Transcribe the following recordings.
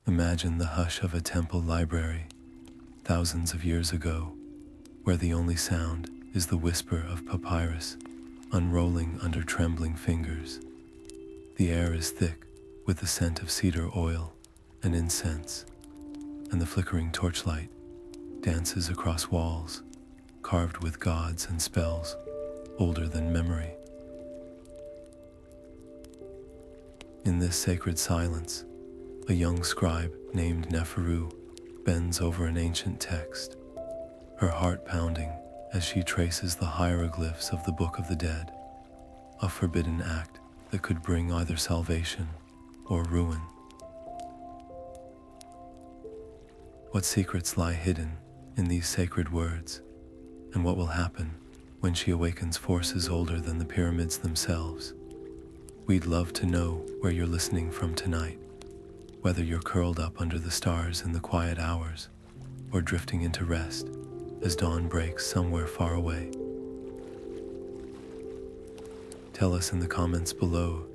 Imagine the hush of a temple library, thousands of years ago, where the only sound is the whisper of papyrus unrolling under trembling fingers. The air is thick with the scent of cedar oil and incense, and the flickering torchlight dances across walls carved with gods and spells older than memory. In this sacred silence, a young scribe named Neferu bends over an ancient text, her heart pounding as she traces the hieroglyphs of the Book of the Dead, a forbidden act that could bring either salvation or ruin. What secrets lie hidden in these sacred words, and what will happen when she awakens forces older than the pyramids themselves? We'd love to know where you're listening from tonight, whether you're curled up under the stars in the quiet hours or drifting into rest as dawn breaks somewhere far away. Tell us in the comments below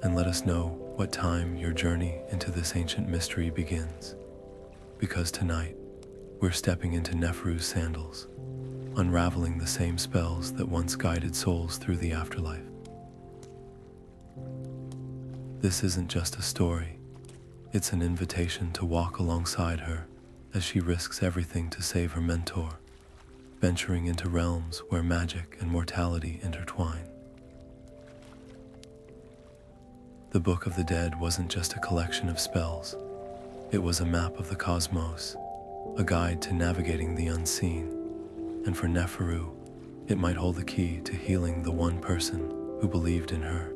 and let us know what time your journey into this ancient mystery begins. Because tonight, we're stepping into Neferu's sandals, unraveling the same spells that once guided souls through the afterlife. This isn't just a story, it's an invitation to walk alongside her as she risks everything to save her mentor, venturing into realms where magic and mortality intertwine. The Book of the Dead wasn't just a collection of spells, it was a map of the cosmos, a guide to navigating the unseen, and for Neferu, it might hold the key to healing the one person who believed in her.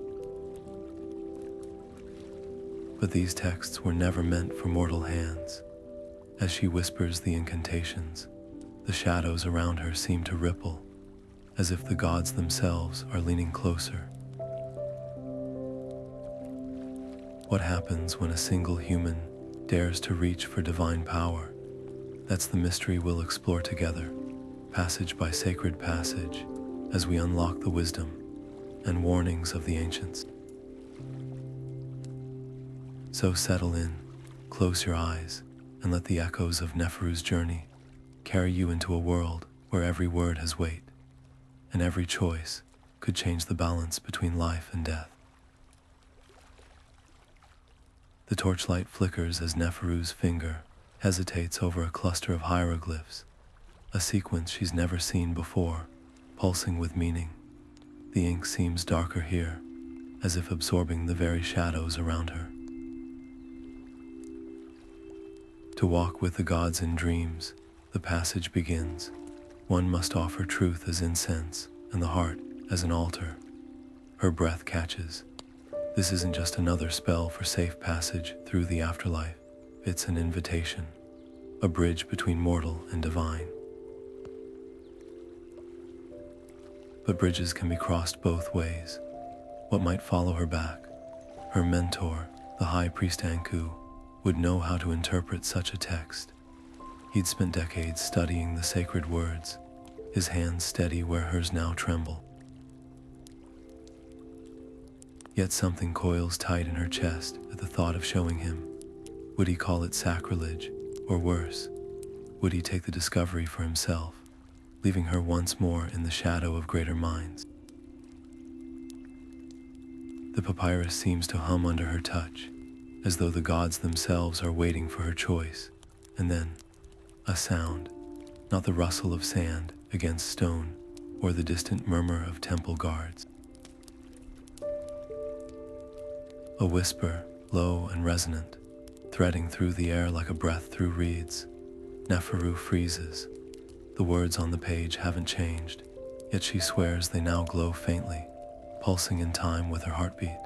But these texts were never meant for mortal hands. As she whispers the incantations, the shadows around her seem to ripple, as if the gods themselves are leaning closer. What happens when a single human dares to reach for divine power? That's the mystery we'll explore together, passage by sacred passage, as we unlock the wisdom and warnings of the ancients. So settle in, close your eyes, and let the echoes of Neferu's journey carry you into a world where every word has weight, and every choice could change the balance between life and death. The torchlight flickers as Neferu's finger hesitates over a cluster of hieroglyphs, a sequence she's never seen before, pulsing with meaning. The ink seems darker here, as if absorbing the very shadows around her. To walk with the gods in dreams, the passage begins. One must offer truth as incense and the heart as an altar. Her breath catches. This isn't just another spell for safe passage through the afterlife. It's an invitation, a bridge between mortal and divine. But bridges can be crossed both ways. What might follow her back? Her mentor, the High Priest Anku, would know how to interpret such a text. He'd spent decades studying the sacred words, his hands steady where hers now tremble. Yet something coils tight in her chest at the thought of showing him. Would he call it sacrilege, or worse? Would he take the discovery for himself, leaving her once more in the shadow of greater minds? The papyrus seems to hum under her touch, as though the gods themselves are waiting for her choice. And then, a sound, not the rustle of sand against stone or the distant murmur of temple guards. A whisper, low and resonant, threading through the air like a breath through reeds. Neferu freezes. The words on the page haven't changed, yet she swears they now glow faintly, pulsing in time with her heartbeat.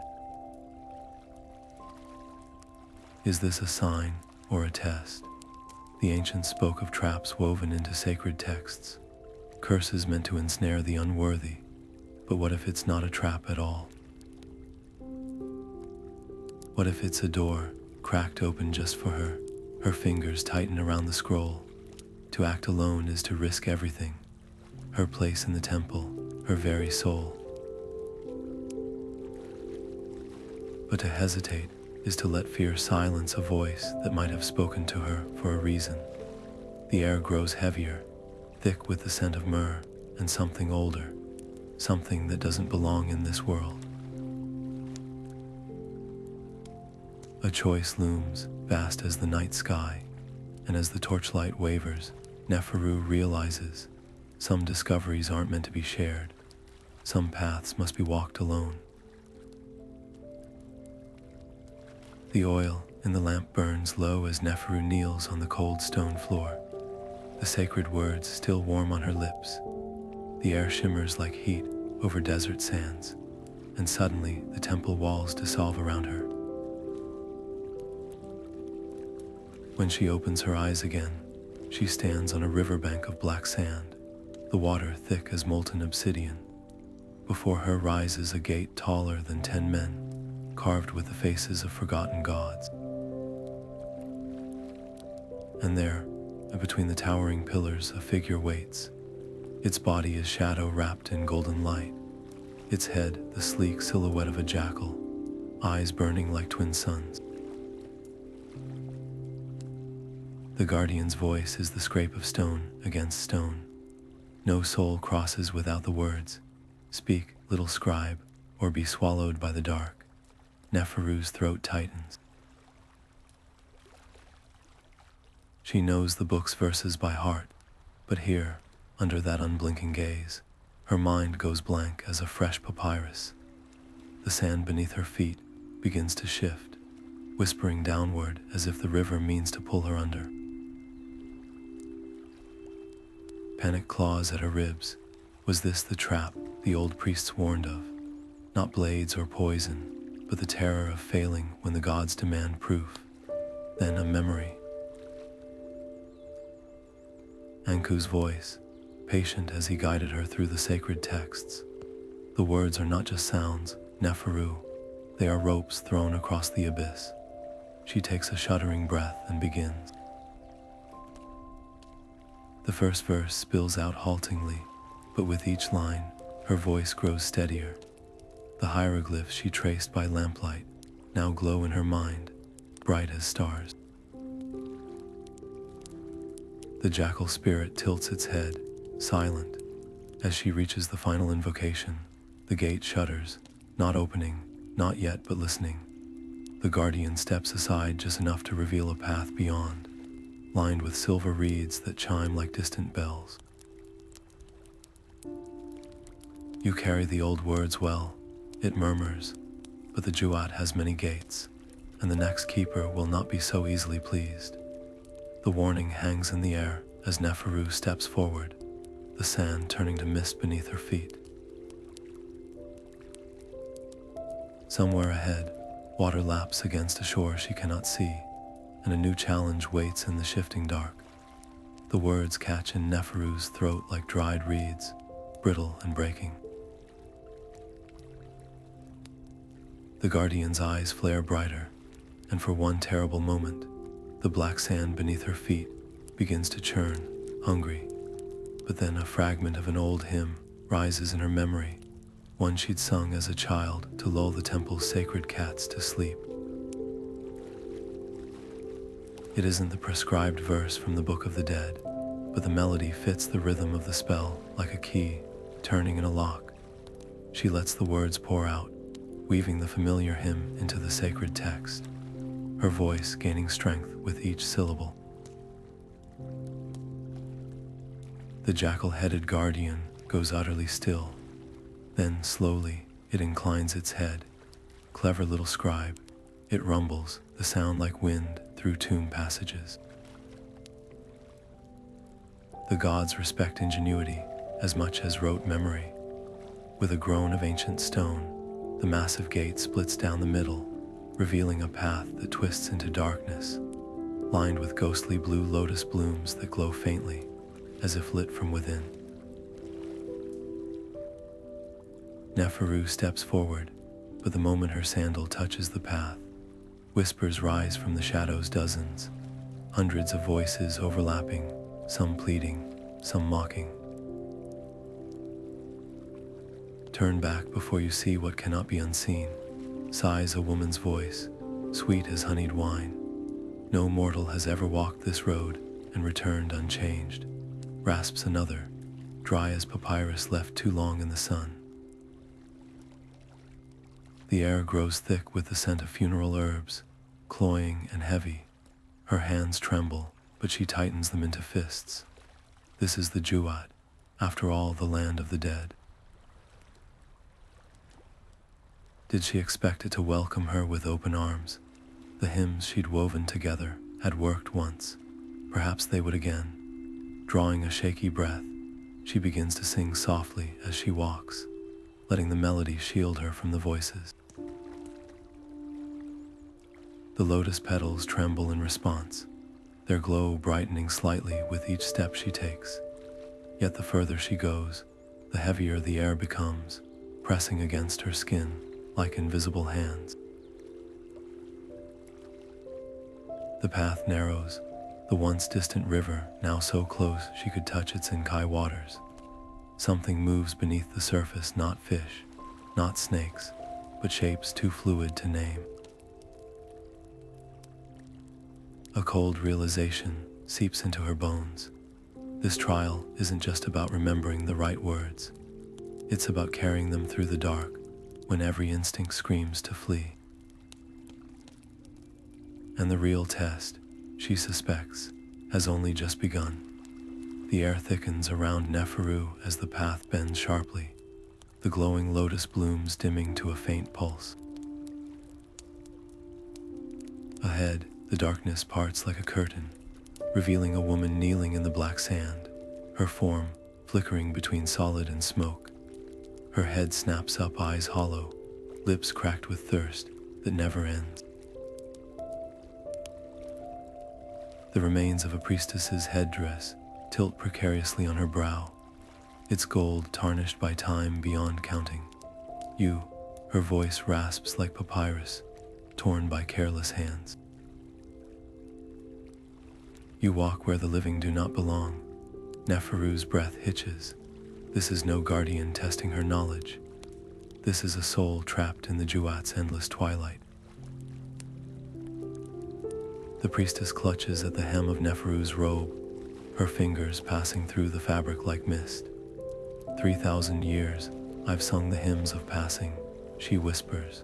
Is this a sign or a test? The ancients spoke of traps woven into sacred texts, curses meant to ensnare the unworthy. But what if it's not a trap at all? What if it's a door, cracked open just for her? Her fingers tighten around the scroll. To act alone is to risk everything. Her place in the temple, her very soul. But to hesitate is to let fear silence a voice that might have spoken to her for a reason. The air grows heavier, thick with the scent of myrrh and something older, something that doesn't belong in this world. A choice looms, vast as the night sky, and as the torchlight wavers, Neferu realizes some discoveries aren't meant to be shared. Some paths must be walked alone. The oil in the lamp burns low as Neferu kneels on the cold stone floor, the sacred words still warm on her lips. The air shimmers like heat over desert sands, and suddenly the temple walls dissolve around her. When she opens her eyes again, she stands on a riverbank of black sand, the water thick as molten obsidian. Before her rises a gate taller than 10 men, carved with the faces of forgotten gods. And there, between the towering pillars, a figure waits. Its body is shadow wrapped in golden light, its head the sleek silhouette of a jackal, eyes burning like twin suns. The guardian's voice is the scrape of stone against stone. No soul crosses without the words, "Speak, little scribe, or be swallowed by the dark." Neferu's throat tightens. She knows the book's verses by heart, but here, under that unblinking gaze, her mind goes blank as a fresh papyrus. The sand beneath her feet begins to shift, whispering downward as if the river means to pull her under. Panic claws at her ribs. Was this the trap the old priests warned of? Not blades or poison, but the terror of failing when the gods demand proof. Then a memory. Anku's voice, patient as he guided her through the sacred texts. The words are not just sounds, Neferu. They are ropes thrown across the abyss. She takes a shuddering breath and begins. The first verse spills out haltingly, but with each line, her voice grows steadier. The hieroglyphs she traced by lamplight now glow in her mind, bright as stars. The Jackal-Spirit tilts its head, silent. As she reaches the final invocation, the gate shudders, not opening, not yet but listening. The guardian steps aside just enough to reveal a path beyond, lined with silver reeds that chime like distant bells. "You carry the old words well," it murmurs, "but the Jewat has many gates, and the next keeper will not be so easily pleased." The warning hangs in the air as Neferu steps forward, the sand turning to mist beneath her feet. Somewhere ahead, water laps against a shore she cannot see, and a new challenge waits in the shifting dark. The words catch in Neferu's throat like dried reeds, brittle and breaking. The guardian's eyes flare brighter, and for one terrible moment, the black sand beneath her feet begins to churn, hungry. But then a fragment of an old hymn rises in her memory, one she'd sung as a child to lull the temple's sacred cats to sleep. It isn't the prescribed verse from the Book of the Dead, but the melody fits the rhythm of the spell like a key, turning in a lock. She lets the words pour out, weaving the familiar hymn into the sacred text, her voice gaining strength with each syllable. The jackal-headed guardian goes utterly still. Then, slowly, it inclines its head. Clever little scribe, it rumbles, the sound like wind through tomb passages. The gods respect ingenuity as much as rote memory. With a groan of ancient stone, the massive gate splits down the middle, revealing a path that twists into darkness, lined with ghostly blue lotus blooms that glow faintly, as if lit from within. Neferu steps forward, but the moment her sandal touches the path, whispers rise from the shadows, dozens, hundreds of voices overlapping, some pleading, some mocking. "Turn back before you see what cannot be unseen," sighs a woman's voice, sweet as honeyed wine. No mortal has ever walked this road and returned unchanged. Rasps another, dry as papyrus left too long in the sun. The air grows thick with the scent of funeral herbs, cloying and heavy. Her hands tremble, but she tightens them into fists. This is the Juat, after all, the land of the dead. Did she expect it to welcome her with open arms? The hymns she'd woven together had worked once. Perhaps they would again. Drawing a shaky breath, she begins to sing softly as she walks, letting the melody shield her from the voices. The lotus petals tremble in response, their glow brightening slightly with each step she takes. Yet the further she goes, the heavier the air becomes, pressing against her skin like invisible hands. The path narrows, the once distant river now so close she could touch its Inkai waters. Something moves beneath the surface, not fish, not snakes, but shapes too fluid to name. A cold realization seeps into her bones. This trial isn't just about remembering the right words. It's about carrying them through the dark when every instinct screams to flee. And the real test, she suspects, has only just begun. The air thickens around Neferu as the path bends sharply, the glowing lotus blooms dimming to a faint pulse. Ahead, the darkness parts like a curtain, revealing a woman kneeling in the black sand, her form flickering between solid and smoke. Her head snaps up, eyes hollow, lips cracked with thirst that never ends. The remains of a priestess's headdress tilt precariously on her brow, its gold tarnished by time beyond counting. You, her voice rasps like papyrus, torn by careless hands. You walk where the living do not belong. Neferu's breath hitches. This is no guardian testing her knowledge. This is a soul trapped in the Juat's endless twilight. The priestess clutches at the hem of Neferu's robe, her fingers passing through the fabric like mist. 3,000 years, I've sung the hymns of passing, she whispers.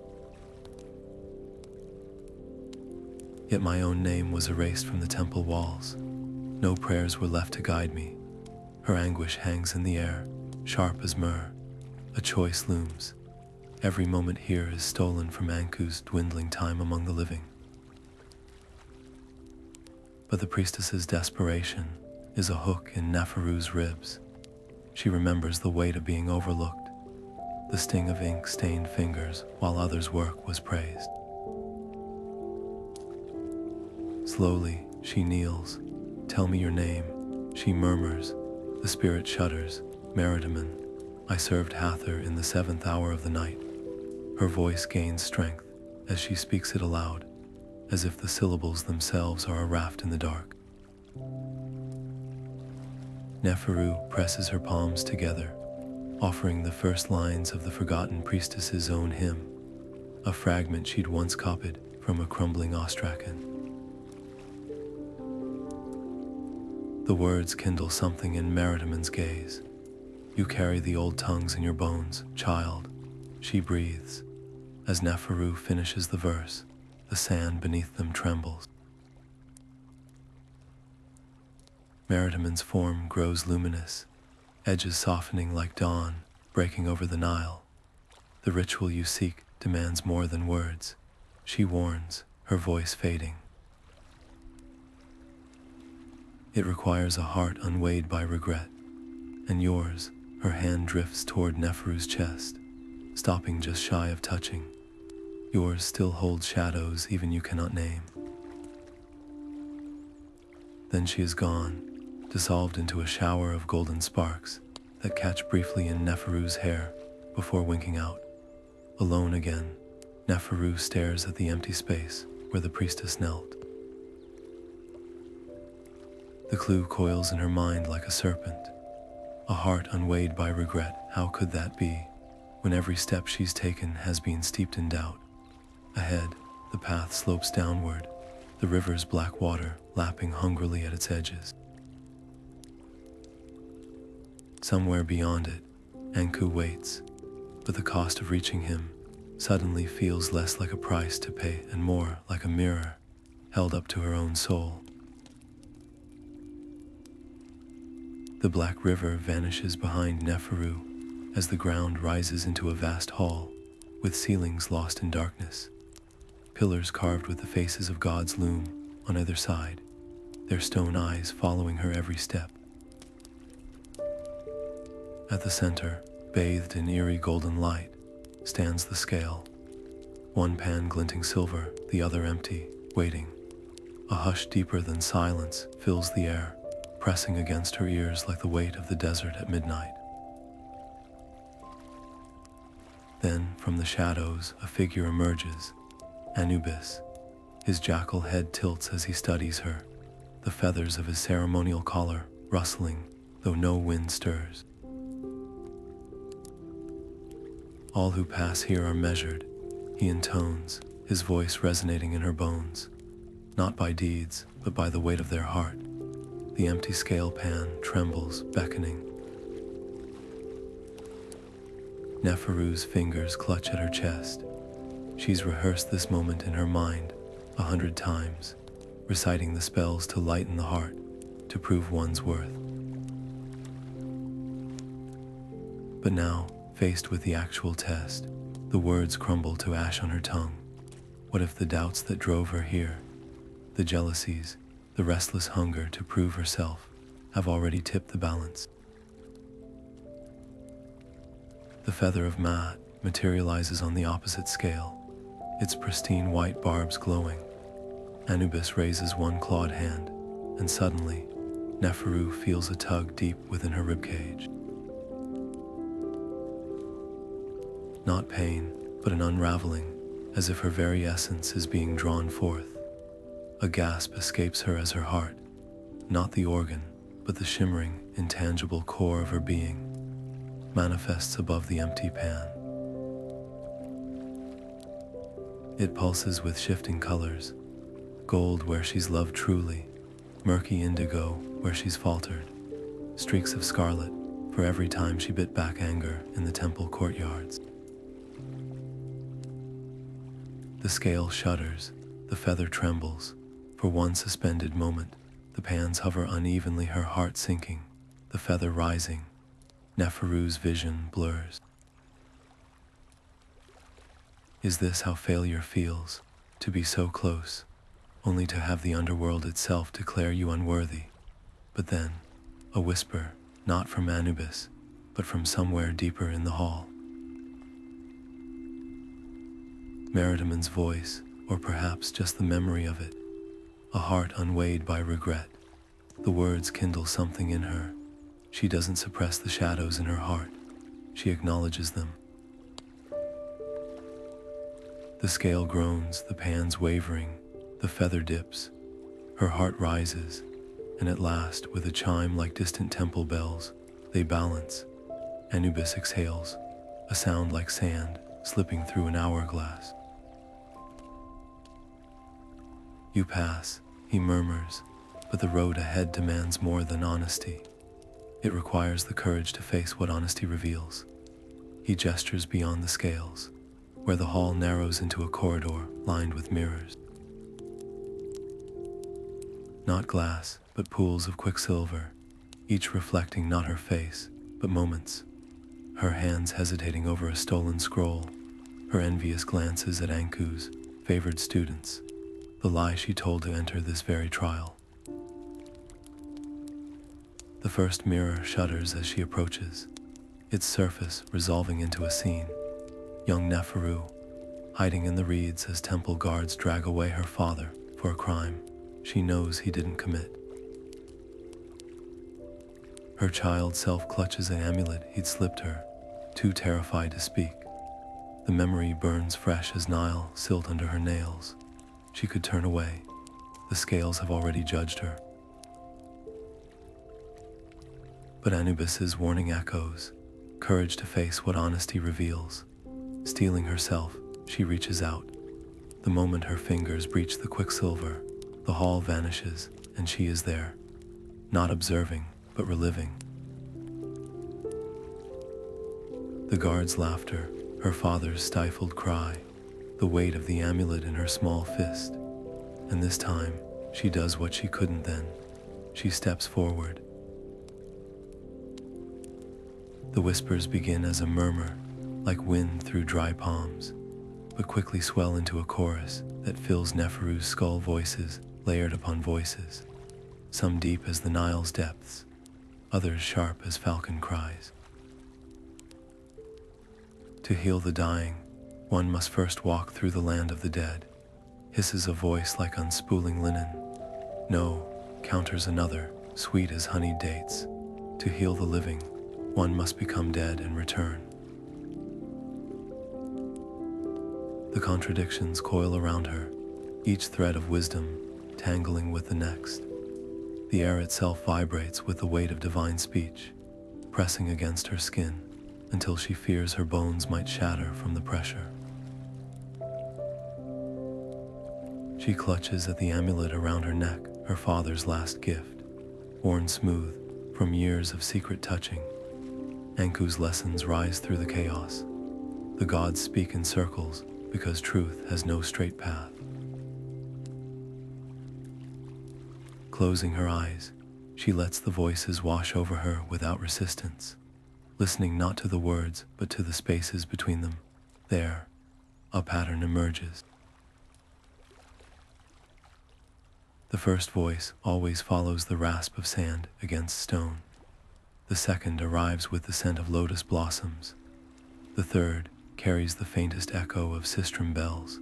Yet my own name was erased from the temple walls. No prayers were left to guide me. Her anguish hangs in the air, sharp as myrrh. A choice looms. Every moment here is stolen from Anku's dwindling time among the living. But the priestess's desperation is a hook in Neferu's ribs. She remembers the weight of being overlooked. The sting of ink-stained fingers while others' work was praised. Slowly, she kneels. Tell me your name, she murmurs. The spirit shudders. Meritamen, I served Hathor in the 7th hour of the night. Her voice gains strength as she speaks it aloud, as if the syllables themselves are a raft in the dark. Neferu presses her palms together, offering the first lines of the forgotten priestess's own hymn, a fragment she'd once copied from a crumbling ostrachan. The words kindle something in Meritamen's gaze. You carry the old tongues in your bones, child, she breathes. As Neferu finishes the verse, the sand beneath them trembles. Meritamen's form grows luminous, edges softening like dawn, breaking over the Nile. The ritual you seek demands more than words, she warns, her voice fading. It requires a heart unweighed by regret, and yours, her hand drifts toward Neferu's chest, stopping just shy of touching. Yours still holds shadows even you cannot name. Then she is gone, dissolved into a shower of golden sparks that catch briefly in Neferu's hair before winking out. Alone again, Neferu stares at the empty space where the priestess knelt. The clue coils in her mind like a serpent. A heart unweighed by regret, how could that be, when every step she's taken has been steeped in doubt? Ahead, The path slopes downward, the river's black water lapping hungrily at its edges. Somewhere beyond it, Anku waits, but the cost of reaching him suddenly feels less like a price to pay and more like a mirror held up to her own soul. The black river vanishes behind Neferu as the ground rises into a vast hall with ceilings lost in darkness. Pillars carved with the faces of gods loom on either side, their stone eyes following her every step. At the center, bathed in eerie golden light, stands the scale, one pan glinting silver, the other empty, waiting. A hush deeper than silence fills the air, pressing against her ears like the weight of the desert at midnight. Then, from the shadows, a figure emerges, Anubis. His jackal head tilts as he studies her, the feathers of his ceremonial collar rustling, though no wind stirs. All who pass here are measured, he intones, his voice resonating in her bones, not by deeds, but by the weight of their heart. The empty scale pan trembles, beckoning. Neferu's fingers clutch at her chest. She's rehearsed this moment in her mind 100 times, reciting the spells to lighten the heart, to prove one's worth. But now, faced with the actual test, the words crumble to ash on her tongue. What if the doubts that drove her here, the jealousies, the restless hunger to prove herself, have already tipped the balance? The feather of Maat materializes on the opposite scale, its pristine white barbs glowing. Anubis raises one clawed hand, and suddenly, Neferu feels a tug deep within her ribcage. Not pain, but an unraveling, as if her very essence is being drawn forth. A gasp escapes her as her heart, not the organ, but the shimmering, intangible core of her being, manifests above the empty pan. It pulses with shifting colors, gold where she's loved truly, murky indigo where she's faltered, streaks of scarlet for every time she bit back anger in the temple courtyards. The scale shudders, the feather trembles. For one suspended moment, the pans hover unevenly, her heart sinking, the feather rising. Neferu's vision blurs. Is this how failure feels? To be so close, only to have the underworld itself declare you unworthy. But then, a whisper, not from Anubis, but from somewhere deeper in the hall. Meritiman's voice, or perhaps just the memory of it, a heart unweighed by regret. The words kindle something in her. She doesn't suppress the shadows in her heart. She acknowledges them. The scale groans, the pans wavering, the feather dips. Her heart rises, and at last, with a chime like distant temple bells, they balance. Anubis exhales, a sound like sand slipping through an hourglass. You pass, he murmurs, but the road ahead demands more than honesty. It requires the courage to face what honesty reveals. He gestures beyond the scales, where the hall narrows into a corridor lined with mirrors. Not glass, but pools of quicksilver, each reflecting not her face, but moments. Her hands hesitating over a stolen scroll, her envious glances at Anku's favored students, the lie she told to enter this very trial. The first mirror shudders as she approaches, its surface resolving into a scene. Young Neferu, hiding in the reeds as temple guards drag away her father for a crime she knows he didn't commit. Her child self clutches an amulet he'd slipped her, too terrified to speak. The memory burns fresh as Nile silt under her nails. She could turn away. The scales have already judged her. But Anubis's warning echoes, courage to face what honesty reveals. Steeling herself, she reaches out. The moment her fingers breach the quicksilver, the hall vanishes, and she is there, not observing, but reliving. The guard's laughter, her father's stifled cry, the weight of the amulet in her small fist. And this time, she does what she couldn't then. She steps forward. The whispers begin as a murmur, like wind through dry palms, but quickly swell into a chorus that fills Neferu's skull, voices layered upon voices, some deep as the Nile's depths, others sharp as falcon cries. To heal the dying, one must first walk through the land of the dead, hisses a voice like unspooling linen. No, counters another, sweet as honeyed dates. To heal the living, one must become dead and return. The contradictions coil around her, each thread of wisdom tangling with the next. The air itself vibrates with the weight of divine speech, pressing against her skin until she fears her bones might shatter from the pressure. She clutches at the amulet around her neck, her father's last gift, worn smooth from years of secret touching. Anku's lessons rise through the chaos. The gods speak in circles because truth has no straight path. Closing her eyes, she lets the voices wash over her without resistance, listening not to the words but to the spaces between them. There, a pattern emerges. The first voice always follows the rasp of sand against stone. The second arrives with the scent of lotus blossoms. The third carries the faintest echo of sistrum bells,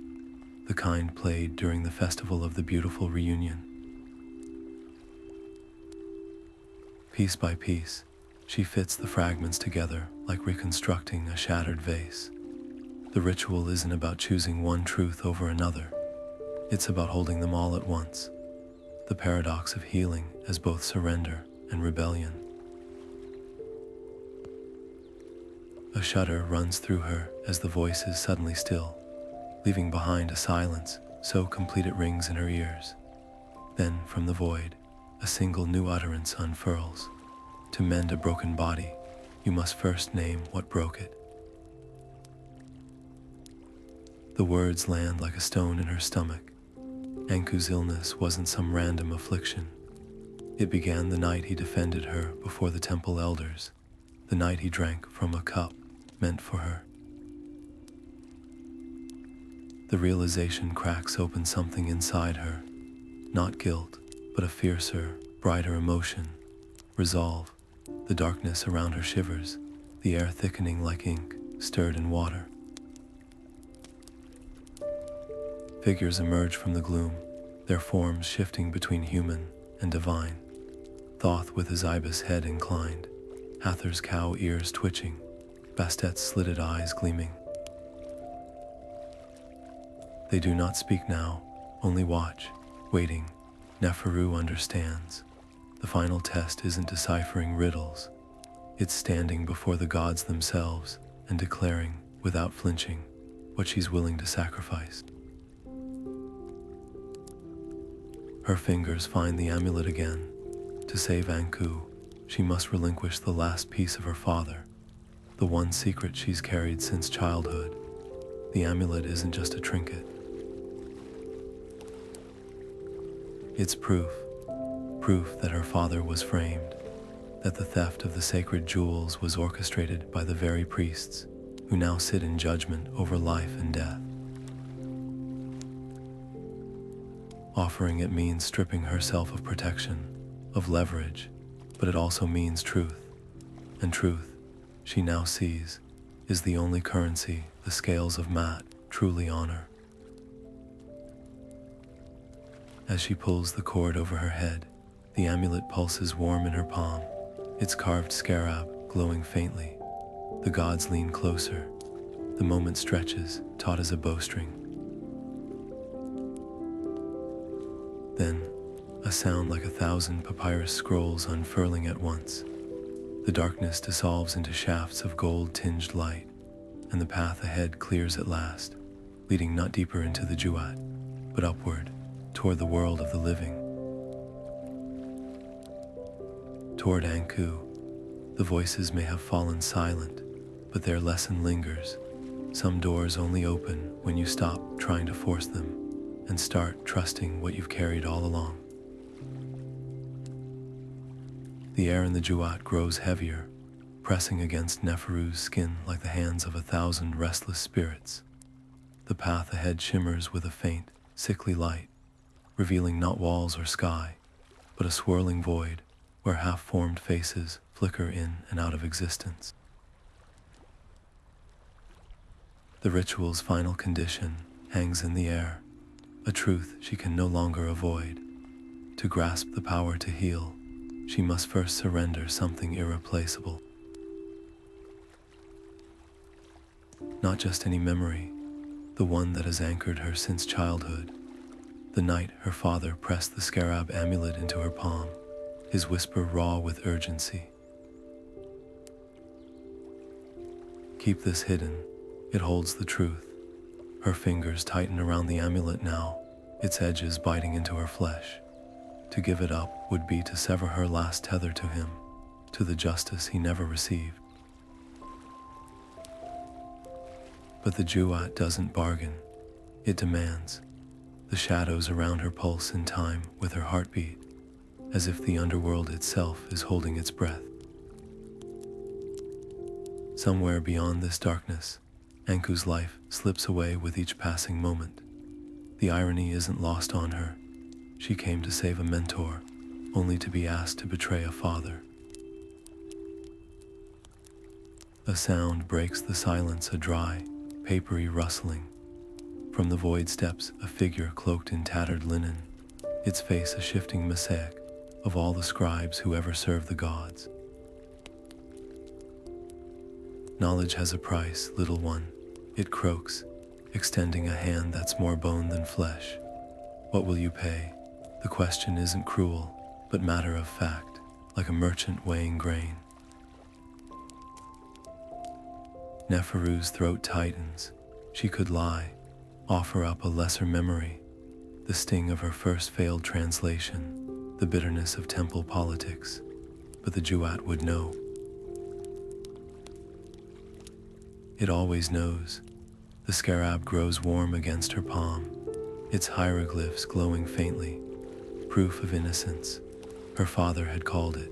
the kind played during the festival of the beautiful reunion. Piece by piece, she fits the fragments together like reconstructing a shattered vase. The ritual isn't about choosing one truth over another. It's about holding them all at once. The paradox of healing as both surrender and rebellion. A shudder runs through her as the voice is suddenly still, leaving behind a silence so complete it rings in her ears. Then, from the void, a single new utterance unfurls. To mend a broken body, you must first name what broke it. The words land like a stone in her stomach. Anku's illness wasn't some random affliction. It began the night he defended her before the temple elders, the night he drank from a cup meant for her. The realization cracks open something inside her, not guilt, but a fiercer, brighter emotion, resolve. The darkness around her shivers, the air thickening like ink stirred in water. Figures emerge from the gloom, their forms shifting between human and divine. Thoth with his ibis head inclined, Hathor's cow ears twitching, Bastet's slitted eyes gleaming. They do not speak now, only watch, waiting. Neferu understands. The final test isn't deciphering riddles. It's standing before the gods themselves and declaring, without flinching, what she's willing to sacrifice. Her fingers find the amulet again. To save Anku, she must relinquish the last piece of her father, the one secret she's carried since childhood. The amulet isn't just a trinket. It's proof that her father was framed, that the theft of the sacred jewels was orchestrated by the very priests who now sit in judgment over life and death. Offering it means stripping herself of protection, of leverage, but it also means truth. And truth, she now sees, is the only currency the scales of Mat truly honor. As she pulls the cord over her head, the amulet pulses warm in her palm, its carved scarab glowing faintly. The gods lean closer. The moment stretches, taut as a bowstring. Then, a sound like 1,000 papyrus scrolls unfurling at once. The darkness dissolves into shafts of gold-tinged light, and the path ahead clears at last. leading not deeper into the Juat, but upward, toward the world of the living. Toward Anku, the voices may have fallen silent, but their lesson lingers. Some doors only open when you stop trying to force them and start trusting what you've carried all along. The air in the Juat grows heavier, pressing against Neferu's skin like the hands of 1,000 restless spirits. The path ahead shimmers with a faint, sickly light, revealing not walls or sky, but a swirling void where half-formed faces flicker in and out of existence. The ritual's final condition hangs in the air, a truth she can no longer avoid. To grasp the power to heal, she must first surrender something irreplaceable. Not just any memory, the one that has anchored her since childhood. The night her father pressed the scarab amulet into her palm, his whisper raw with urgency. Keep this hidden, it holds the truth. Her fingers tighten around the amulet now, its edges biting into her flesh. To give it up would be to sever her last tether to him, to the justice he never received. But the Juat doesn't bargain, it demands. The shadows around her pulse in time with her heartbeat, as if the underworld itself is holding its breath. Somewhere beyond this darkness, Anku's life slips away with each passing moment. The irony isn't lost on her. She came to save a mentor, only to be asked to betray a father. A sound breaks the silence, a dry, papery rustling. From the void steps a figure cloaked in tattered linen, its face a shifting mosaic of all the scribes who ever served the gods. Knowledge has a price, little one, it croaks, extending a hand that's more bone than flesh. What will you pay? The question isn't cruel, but matter of fact, like a merchant weighing grain. Neferu's throat tightens. She could lie, offer up a lesser memory, the sting of her first failed translation, the bitterness of temple politics, but the Juat would know. It always knows. The scarab grows warm against her palm, its hieroglyphs glowing faintly, proof of innocence. Her father had called it,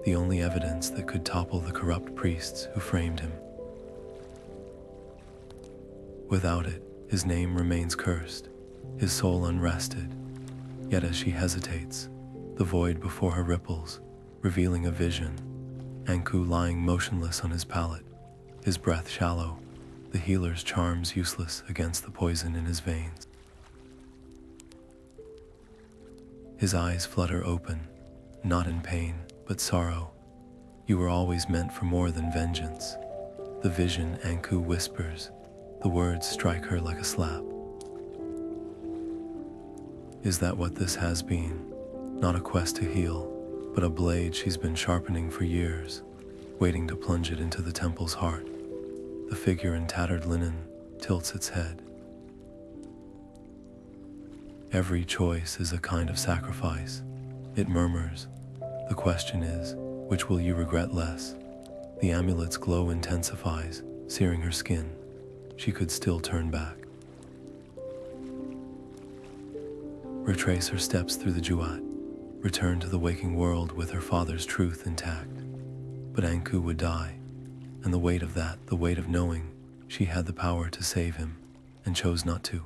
the only evidence that could topple the corrupt priests who framed him. Without it, his name remains cursed, his soul unrested. Yet as she hesitates, the void before her ripples, revealing a vision. Anku lying motionless on his pallet, his breath shallow, the healer's charms useless against the poison in his veins. His eyes flutter open, not in pain, but sorrow. You were always meant for more than vengeance. The vision, Anku whispers. The words strike her like a slap. Is that what this has been? Not a quest to heal, but a blade she's been sharpening for years, waiting to plunge it into the temple's heart. The figure in tattered linen tilts its head. Every choice is a kind of sacrifice, it murmurs. The question is, which will you regret less? The amulet's glow intensifies, searing her skin. She could still turn back. Retrace her steps through the Juat, return to the waking world with her father's truth intact. But Anku would die, and the weight of that, the weight of knowing she had the power to save him, and chose not to,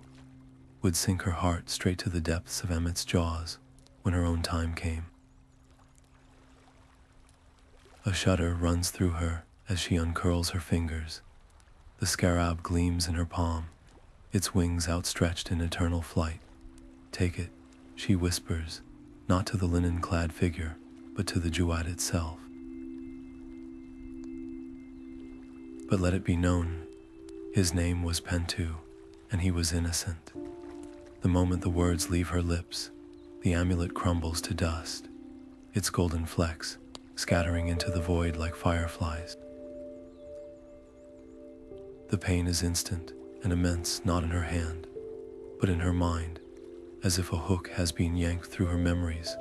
would sink her heart straight to the depths of Emmet's jaws when her own time came. A shudder runs through her as she uncurls her fingers. The scarab gleams in her palm, its wings outstretched in eternal flight. Take it, she whispers, not to the linen-clad figure, but to the Juat itself. But let it be known, his name was Pentu, and he was innocent. The moment the words leave her lips, the amulet crumbles to dust, its golden flecks scattering into the void like fireflies. The pain is instant, an immense knot in her hand, but in her mind, as if a hook has been yanked through her memories,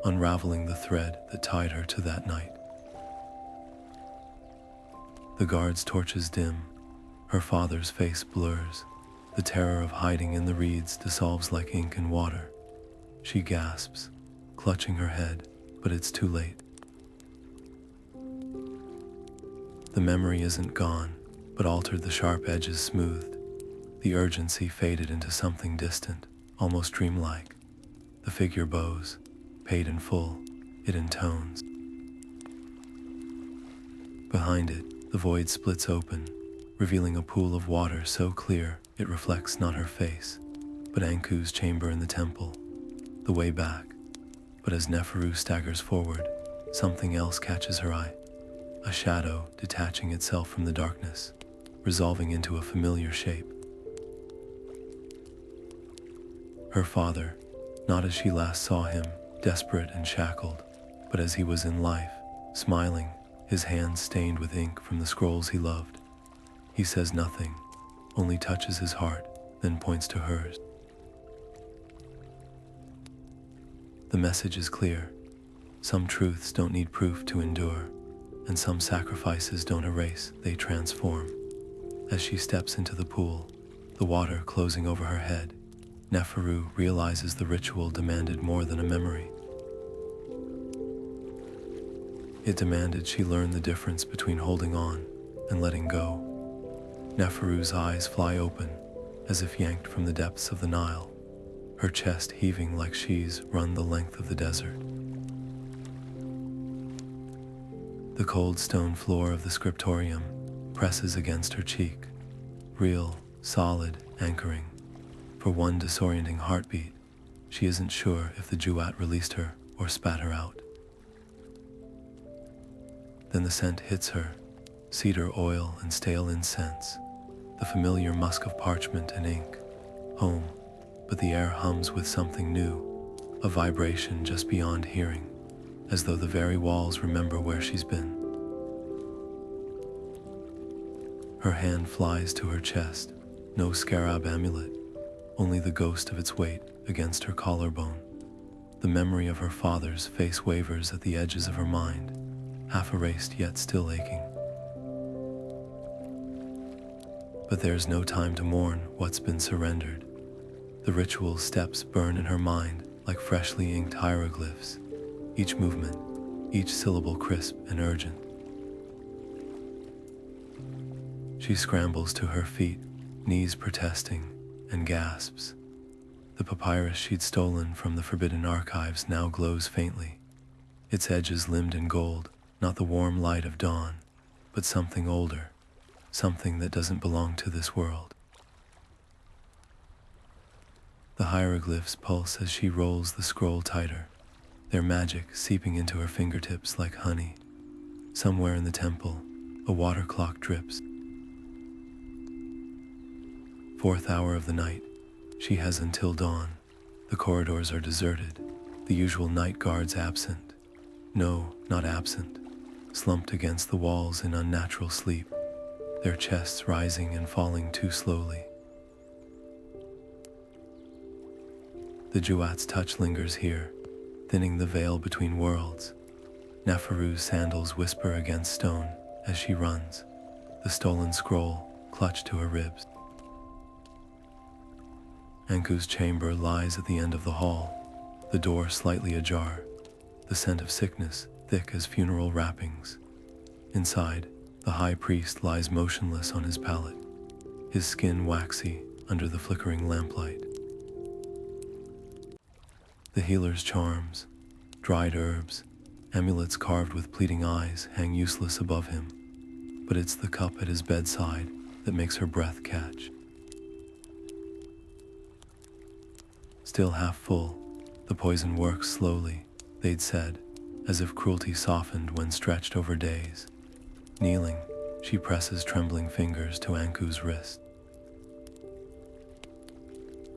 unraveling the thread that tied her to that night. The guard's torches dim, her father's face blurs, the terror of hiding in the reeds dissolves like ink in water. She gasps, clutching her head, but it's too late. The memory isn't gone, but altered, the sharp edges smoothed. The urgency faded into something distant, almost dreamlike. The figure bows, paid in full, it intones. Behind it, the void splits open, revealing a pool of water so clear it reflects not her face, but Anku's chamber in the temple, the way back. But as Neferu staggers forward, something else catches her eye. A shadow detaching itself from the darkness, resolving into a familiar shape. Her father, not as she last saw him, desperate and shackled, but as he was in life, smiling, his hands stained with ink from the scrolls he loved. He says nothing, only touches his heart, then points to hers. The message is clear. Some truths don't need proof to endure, and some sacrifices don't erase, they transform. As she steps into the pool, the water closing over her head, Neferu realizes the ritual demanded more than a memory. It demanded she learn the difference between holding on and letting go. Neferu's eyes fly open, as if yanked from the depths of the Nile, her chest heaving like she's run the length of the desert. The cold stone floor of the scriptorium presses against her cheek, real, solid, anchoring. For one disorienting heartbeat, she isn't sure if the Jewat released her or spat her out. Then the scent hits her, cedar oil and stale incense, the familiar musk of parchment and ink. Home, but the air hums with something new, a vibration just beyond hearing, as though the very walls remember where she's been. Her hand flies to her chest, no scarab amulet, only the ghost of its weight against her collarbone. The memory of her father's face wavers at the edges of her mind, half erased yet still aching. But there's no time to mourn what's been surrendered. The ritual steps burn in her mind like freshly inked hieroglyphs, each movement, each syllable crisp and urgent. She scrambles to her feet, knees protesting, and gasps. The papyrus she'd stolen from the forbidden archives now glows faintly, its edges limned in gold, not the warm light of dawn, but something older, something that doesn't belong to this world. The hieroglyphs pulse as she rolls the scroll tighter, their magic seeping into her fingertips like honey. Somewhere in the temple, a water clock drips. 4th hour of the night, she has until dawn. The corridors are deserted, the usual night guards absent. No, not absent, slumped against the walls in unnatural sleep, their chests rising and falling too slowly. The Jewat's touch lingers here, thinning the veil between worlds. Neferu's sandals whisper against stone as she runs, the stolen scroll clutched to her ribs. Anku's chamber lies at the end of the hall, the door slightly ajar, the scent of sickness thick as funeral wrappings. Inside, the high priest lies motionless on his pallet, his skin waxy under the flickering lamplight. The healer's charms, dried herbs, amulets carved with pleading eyes hang useless above him, but it's the cup at his bedside that makes her breath catch. Still half full, the poison works slowly, they'd said, as if cruelty softened when stretched over days. Kneeling, she presses trembling fingers to Anku's wrist.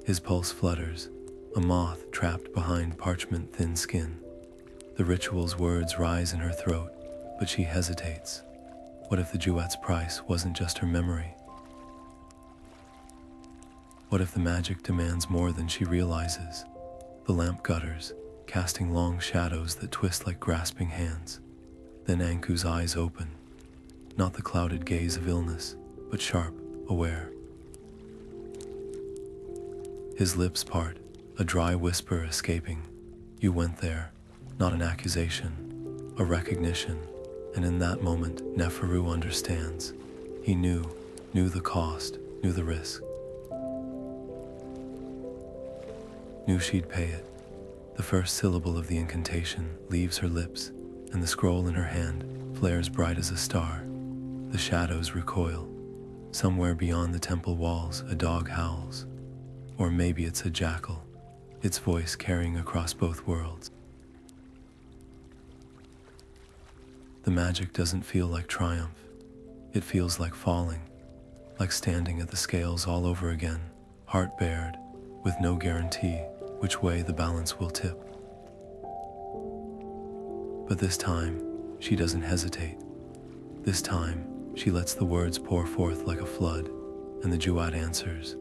His pulse flutters, a moth trapped behind parchment-thin skin. The ritual's words rise in her throat, but she hesitates. What if the Jewat's price wasn't just her memory? What if the magic demands more than she realizes? The lamp gutters, casting long shadows that twist like grasping hands. Then Anku's eyes open, not the clouded gaze of illness, but sharp, aware. His lips part, a dry whisper escaping. You went there, not an accusation, a recognition, and in that moment Neferu understands. He knew the cost, knew the risk. Knew she'd pay it. The first syllable of the incantation leaves her lips, and the scroll in her hand flares bright as a star. The shadows recoil. Somewhere beyond the temple walls, a dog howls. Or maybe it's a jackal, its voice carrying across both worlds. The magic doesn't feel like triumph. It feels like falling, like standing at the scales all over again, heart bared, with no guarantee which way the balance will tip. But this time, she doesn't hesitate. This time, she lets the words pour forth like a flood, and the Jewat answers.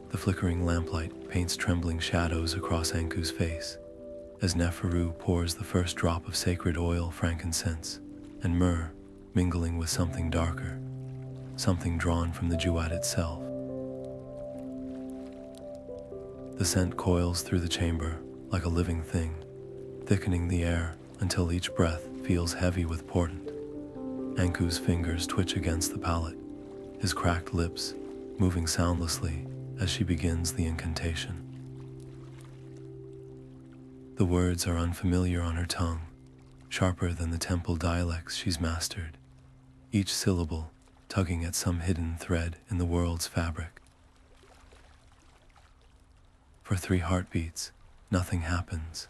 The flickering lamplight paints trembling shadows across Anku's face, as Neferu pours the first drop of sacred oil, frankincense, and myrrh, mingling with something darker, something drawn from the Jewat itself. The scent coils through the chamber like a living thing, thickening the air until each breath feels heavy with portent. Anku's fingers twitch against the palate, his cracked lips moving soundlessly as she begins the incantation. The words are unfamiliar on her tongue, sharper than the temple dialects she's mastered, each syllable tugging at some hidden thread in the world's fabric. For 3 heartbeats, nothing happens.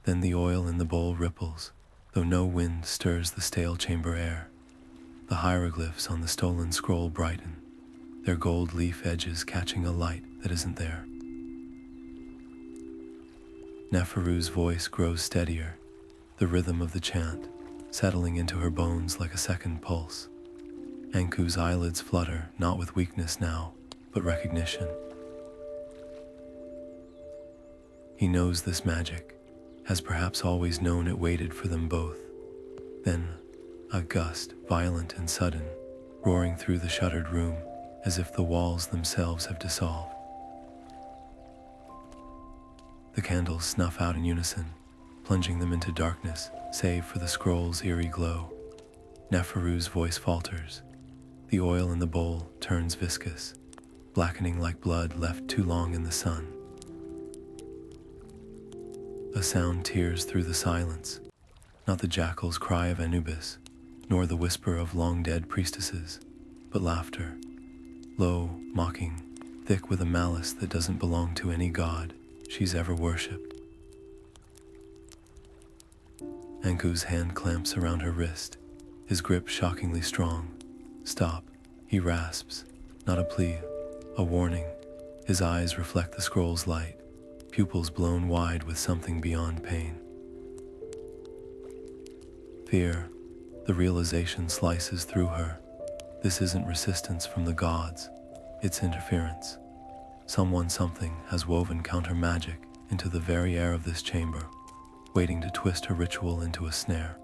Then the oil in the bowl ripples, though no wind stirs the stale chamber air. The hieroglyphs on the stolen scroll brighten, their gold leaf edges catching a light that isn't there. Neferu's voice grows steadier, the rhythm of the chant settling into her bones like a second pulse. Anku's eyelids flutter, not with weakness now, but recognition. He knows this magic, has perhaps always known it waited for them both. Then, a gust, violent and sudden, roaring through the shuttered room, as if the walls themselves have dissolved. The candles snuff out in unison, plunging them into darkness, save for the scroll's eerie glow. Neferu's voice falters. The oil in the bowl turns viscous, blackening like blood left too long in the sun. A sound tears through the silence, not the jackal's cry of Anubis, nor the whisper of long-dead priestesses, but laughter, low, mocking, thick with a malice that doesn't belong to any god she's ever worshipped. Anku's hand clamps around her wrist, his grip shockingly strong. Stop, he rasps, not a plea, a warning. His eyes reflect the scroll's light, pupils blown wide with something beyond pain. Fear, the realization slices through her. This isn't resistance from the gods, it's interference. Something has woven counter magic into the very air of this chamber, waiting to twist her ritual into a snare.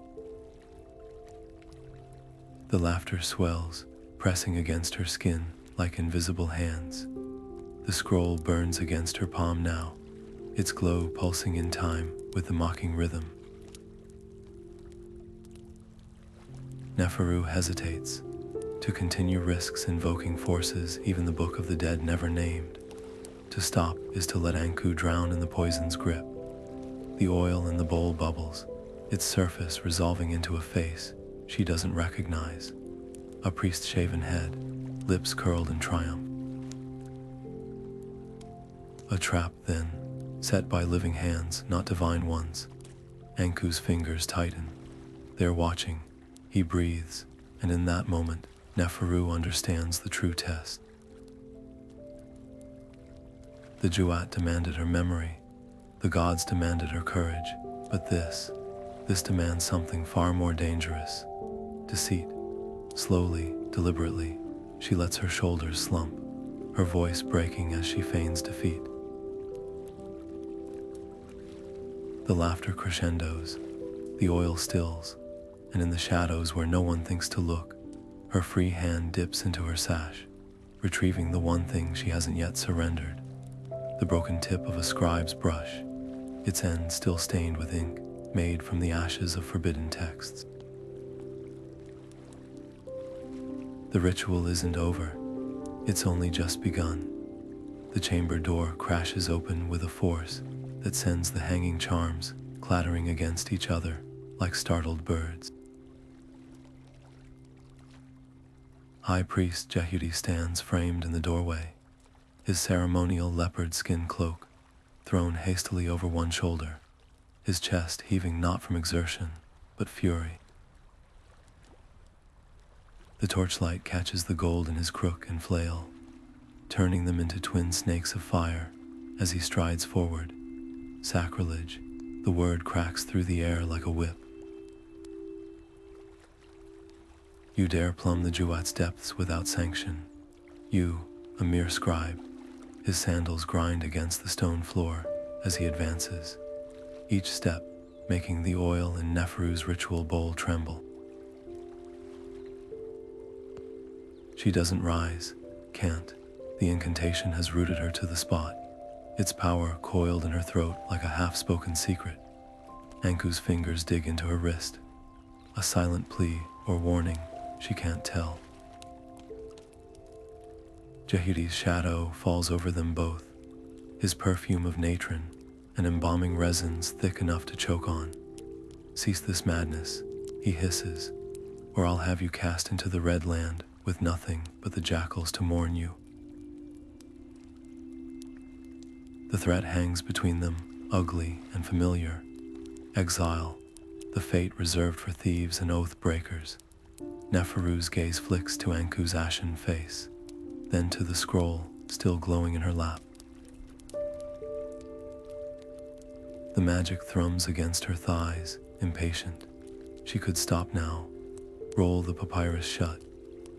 The laughter swells, pressing against her skin like invisible hands. The scroll burns against her palm now, its glow pulsing in time with the mocking rhythm. Neferu hesitates. To continue risks invoking forces even the Book of the Dead never named. To stop is to let Anku drown in the poison's grip. The oil in the bowl bubbles, its surface resolving into a face she doesn't recognize. A priest-shaven head, lips curled in triumph. A trap, then, set by living hands, not divine ones. Anku's fingers tighten. They're watching. He breathes, and in that moment, Neferu understands the true test. The Jewat demanded her memory. The gods demanded her courage. But this demands something far more dangerous. Deceit. Slowly, deliberately, she lets her shoulders slump, her voice breaking as she feigns defeat. The laughter crescendos, the oil stills, and in the shadows where no one thinks to look, her free hand dips into her sash, retrieving the one thing she hasn't yet surrendered, the broken tip of a scribe's brush, its end still stained with ink made from the ashes of forbidden texts. The ritual isn't over, it's only just begun. The chamber door crashes open with a force that sends the hanging charms clattering against each other like startled birds. High Priest Jehudi stands framed in the doorway, his ceremonial leopard skin cloak thrown hastily over one shoulder, his chest heaving not from exertion, but fury. The torchlight catches the gold in his crook and flail, turning them into twin snakes of fire as he strides forward. Sacrilege, the word cracks through the air like a whip. You dare plumb the Jewat's depths without sanction. You, a mere scribe. His sandals grind against the stone floor as he advances, each step making the oil in Neferu's ritual bowl tremble. She doesn't rise, can't. The incantation has rooted her to the spot, its power coiled in her throat like a half-spoken secret. Anku's fingers dig into her wrist, a silent plea or warning, she can't tell. Jehudi's shadow falls over them both, his perfume of natron and embalming resins thick enough to choke on. Cease this madness, he hisses, or I'll have you cast into the Red Land with nothing but the jackals to mourn you. The threat hangs between them, ugly and familiar. Exile, the fate reserved for thieves and oath breakers. Neferu's gaze flicks to Anku's ashen face, then to the scroll still glowing in her lap. The magic thrums against her thighs, impatient. She could stop now, roll the papyrus shut,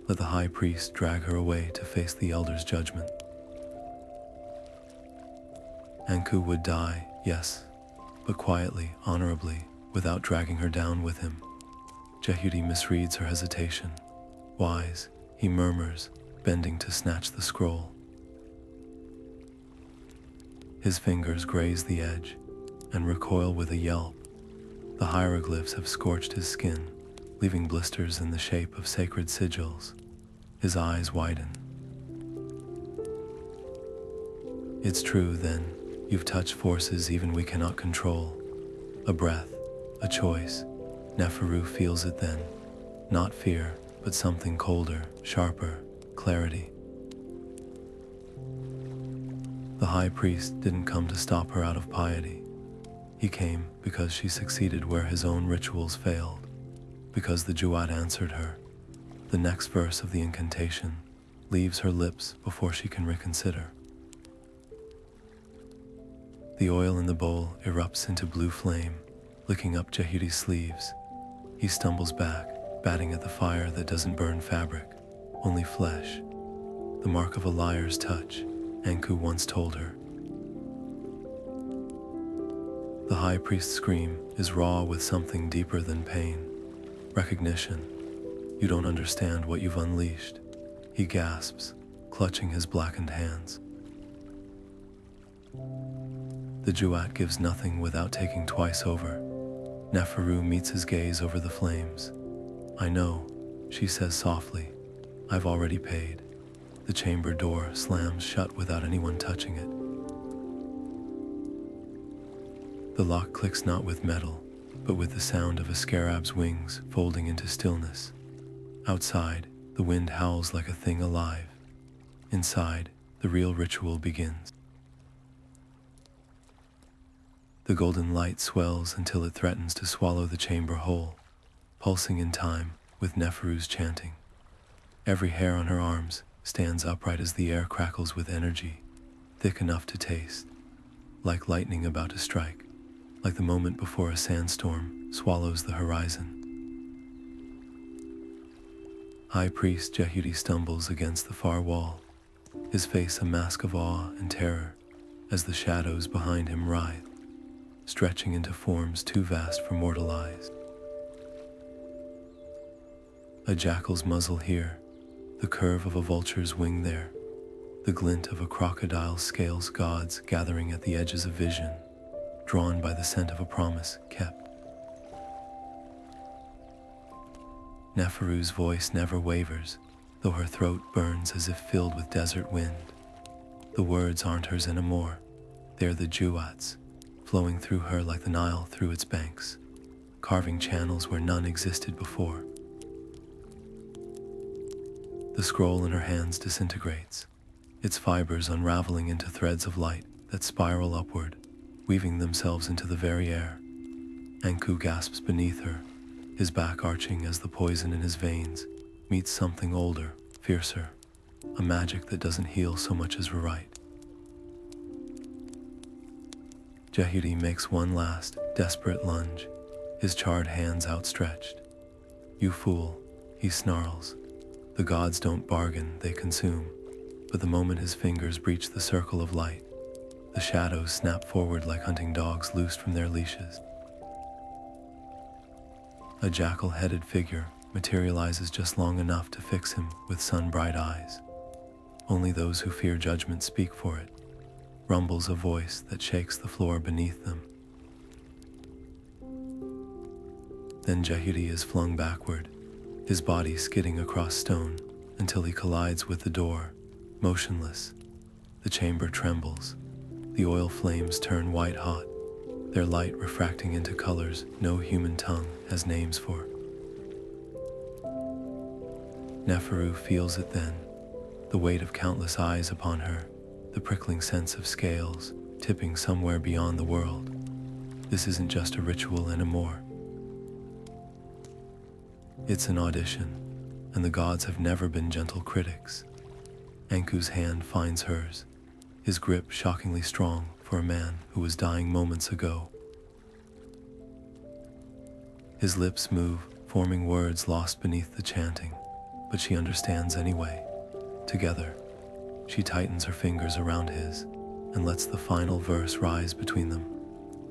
let the high priest drag her away to face the elder's judgment. Anku would die, yes, but quietly, honorably, without dragging her down with him. Jehudi misreads her hesitation. Wise, he murmurs, bending to snatch the scroll. His fingers graze the edge and recoil with a yelp. The hieroglyphs have scorched his skin, leaving blisters in the shape of sacred sigils. His eyes widen. It's true, then. You've touched forces even we cannot control. A breath, a choice. Neferu feels it then. Not fear, but something colder, sharper, clarity. The high priest didn't come to stop her out of piety. He came because she succeeded where his own rituals failed, because the Jewat answered her. The next verse of the incantation leaves her lips before she can reconsider. The oil in the bowl erupts into blue flame, licking up Jehudi's sleeves. He stumbles back, batting at the fire that doesn't burn fabric, only flesh. The mark of a liar's touch, Anku once told her. The high priest's scream is raw with something deeper than pain. Recognition. You don't understand what you've unleashed. He gasps, clutching his blackened hands. The Jewat gives nothing without taking twice over. Neferu meets his gaze over the flames. I know, she says softly. I've already paid. The chamber door slams shut without anyone touching it. The lock clicks not with metal, but with the sound of a scarab's wings folding into stillness. Outside, the wind howls like a thing alive. Inside, the real ritual begins. The golden light swells until it threatens to swallow the chamber whole, pulsing in time with Neferu's chanting. Every hair on her arms stands upright as the air crackles with energy, thick enough to taste, like lightning about to strike, like the moment before a sandstorm swallows the horizon. High Priest Jehudi stumbles against the far wall, his face a mask of awe and terror as the shadows behind him writhe, stretching into forms too vast for mortal eyes. A jackal's muzzle here, the curve of a vulture's wing there, the glint of a crocodile's scales, gods gathering at the edges of vision, drawn by the scent of a promise kept. Neferu's voice never wavers, though her throat burns as if filled with desert wind. The words aren't hers anymore, they're the Juat's, flowing through her like the Nile through its banks, carving channels where none existed before. The scroll in her hands disintegrates, its fibers unraveling into threads of light that spiral upward, weaving themselves into the very air. Anku gasps beneath her, his back arching as the poison in his veins meets something older, fiercer, a magic that doesn't heal so much as rewrite. Jehudi makes one last, desperate lunge, his charred hands outstretched. "You fool," he snarls. The gods don't bargain, they consume. But the moment his fingers breach the circle of light, the shadows snap forward like hunting dogs loosed from their leashes. A jackal-headed figure materializes just long enough to fix him with sun-bright eyes. Only those who fear judgment speak for it, rumbles a voice that shakes the floor beneath them. Then Jehudi is flung backward, his body skidding across stone until he collides with the door, motionless. The chamber trembles. The oil flames turn white-hot, their light refracting into colors no human tongue has names for. Neferu feels it then, the weight of countless eyes upon her, the prickling sense of scales tipping somewhere beyond the world. This isn't just a ritual anymore. It's an audition, and the gods have never been gentle critics. Anku's hand finds hers, his grip shockingly strong for a man who was dying moments ago. His lips move, forming words lost beneath the chanting, but she understands anyway. Together, she tightens her fingers around his and lets the final verse rise between them,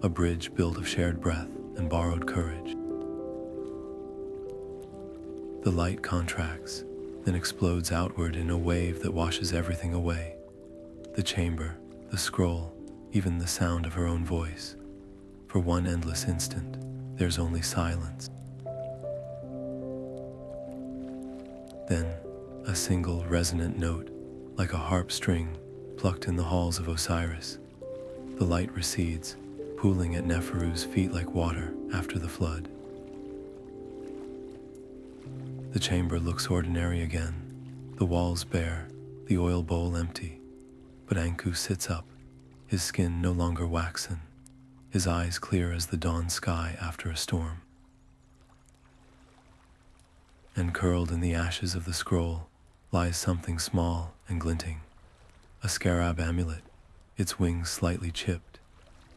a bridge built of shared breath and borrowed courage. The light contracts, then explodes outward in a wave that washes everything away. The chamber, the scroll, even the sound of her own voice. For one endless instant, there's only silence. Then, a single resonant note, like a harp string plucked in the halls of Osiris. The light recedes, pooling at Neferu's feet like water after the flood. The chamber looks ordinary again, the walls bare, the oil bowl empty. But Anku sits up, his skin no longer waxen, his eyes clear as the dawn sky after a storm. And curled in the ashes of the scroll lies something small and glinting, a scarab amulet, its wings slightly chipped,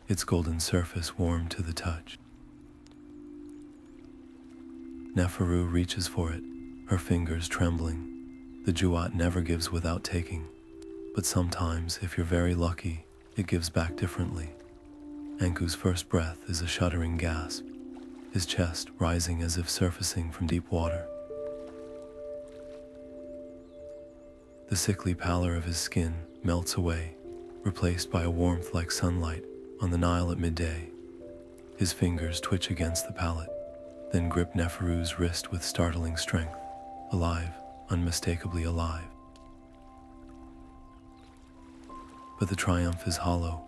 its golden surface warm to the touch. Neferu reaches for it, her fingers trembling. The Juat never gives without taking, but sometimes, if you're very lucky, it gives back differently. Anku's first breath is a shuddering gasp, his chest rising as if surfacing from deep water. The sickly pallor of his skin melts away, replaced by a warmth like sunlight on the Nile at midday. His fingers twitch against the pallet, then grip Neferu's wrist with startling strength, alive, unmistakably alive. But the triumph is hollow.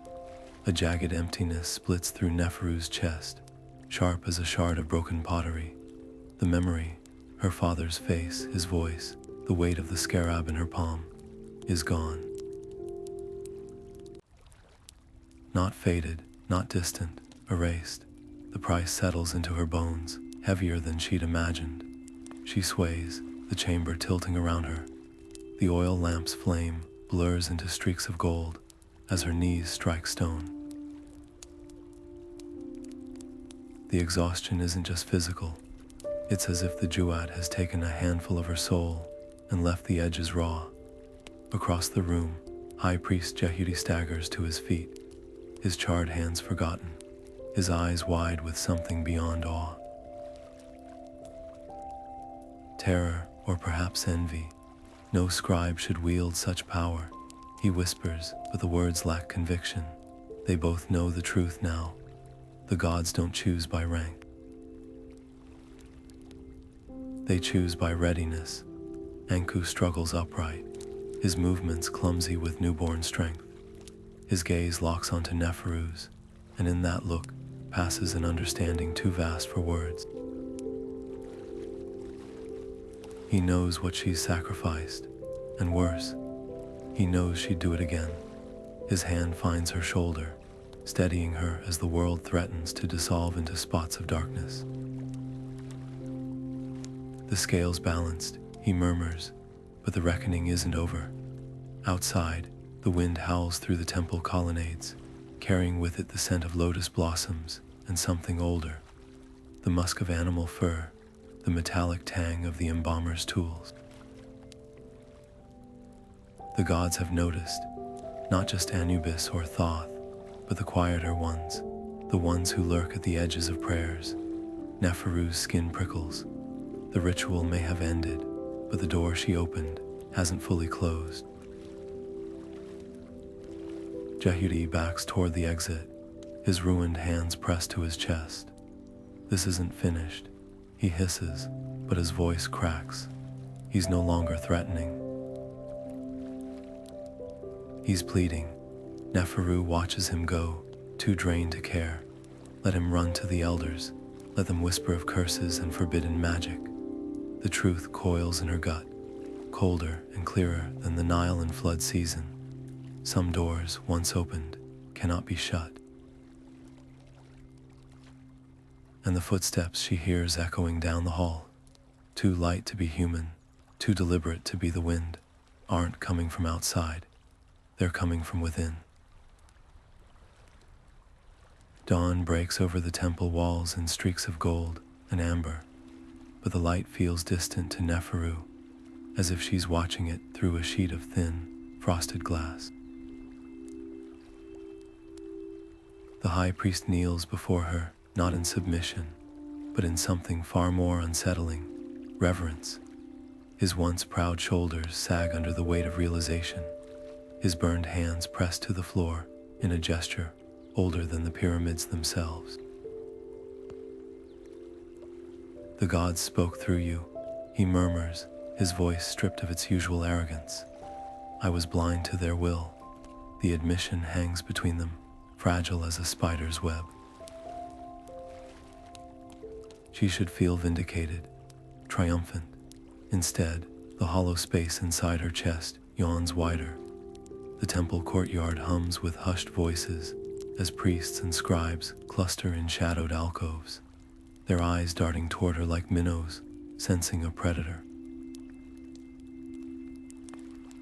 A jagged emptiness splits through Neferu's chest, sharp as a shard of broken pottery. The memory, her father's face, his voice, the weight of the scarab in her palm, is gone. Not faded, not distant, erased. The price settles into her bones, heavier than she'd imagined. She sways, the chamber tilting around her. The oil lamp's flame blurs into streaks of gold as her knees strike stone. The exhaustion isn't just physical. It's as if the Juat has taken a handful of her soul and left the edges raw. Across the room, High Priest Jehudi staggers to his feet, his charred hands forgotten, his eyes wide with something beyond awe. Terror, or perhaps envy. No scribe should wield such power, he whispers, but the words lack conviction. They both know the truth now. The gods don't choose by rank. They choose by readiness. Anku struggles upright, his movements clumsy with newborn strength. His gaze locks onto Neferu's, and in that look passes an understanding too vast for words. He knows what she's sacrificed, and worse, he knows she'd do it again. His hand finds her shoulder, steadying her as the world threatens to dissolve into spots of darkness. The scales balanced, he murmurs, but the reckoning isn't over. Outside, the wind howls through the temple colonnades, carrying with it the scent of lotus blossoms and something older, the musk of animal fur, the metallic tang of the embalmer's tools. The gods have noticed, not just Anubis or Thoth, but the quieter ones, the ones who lurk at the edges of prayers. Neferu's skin prickles. The ritual may have ended, but the door she opened hasn't fully closed. Jehudi backs toward the exit, his ruined hands pressed to his chest. This isn't finished, he hisses, but his voice cracks. He's no longer threatening. He's pleading. Neferu watches him go, too drained to care. Let him run to the elders. Let them whisper of curses and forbidden magic. The truth coils in her gut, colder and clearer than the Nile in flood season. Some doors, once opened, cannot be shut. And the footsteps she hears echoing down the hall, too light to be human, too deliberate to be the wind, aren't coming from outside. They're coming from within. Dawn breaks over the temple walls in streaks of gold and amber, but the light feels distant to Neferu, as if she's watching it through a sheet of thin, frosted glass. The high priest kneels before her, not in submission, but in something far more unsettling, reverence. His once proud shoulders sag under the weight of realization, his burned hands pressed to the floor in a gesture older than the pyramids themselves. The gods spoke through you, he murmurs, his voice stripped of its usual arrogance. I was blind to their will. The admission hangs between them, fragile as a spider's web. She should feel vindicated, triumphant. Instead, the hollow space inside her chest yawns wider. The temple courtyard hums with hushed voices as priests and scribes cluster in shadowed alcoves, their eyes darting toward her like minnows, sensing a predator.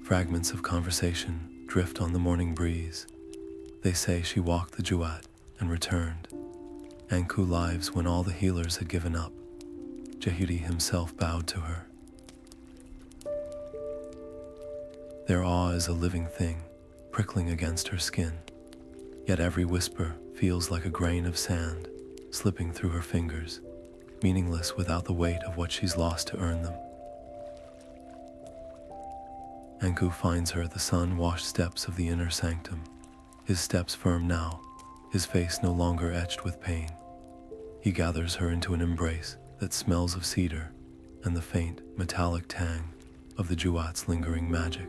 Fragments of conversation drift on the morning breeze. They say she walked the Juat and returned. Anku lives when all the healers had given up. Jehudi himself bowed to her. Their awe is a living thing, prickling against her skin. Yet every whisper feels like a grain of sand, slipping through her fingers, meaningless without the weight of what she's lost to earn them. Anku finds her at the sun-washed steps of the inner sanctum, his steps firm now, his face no longer etched with pain. He gathers her into an embrace that smells of cedar and the faint, metallic tang of the Juat's lingering magic.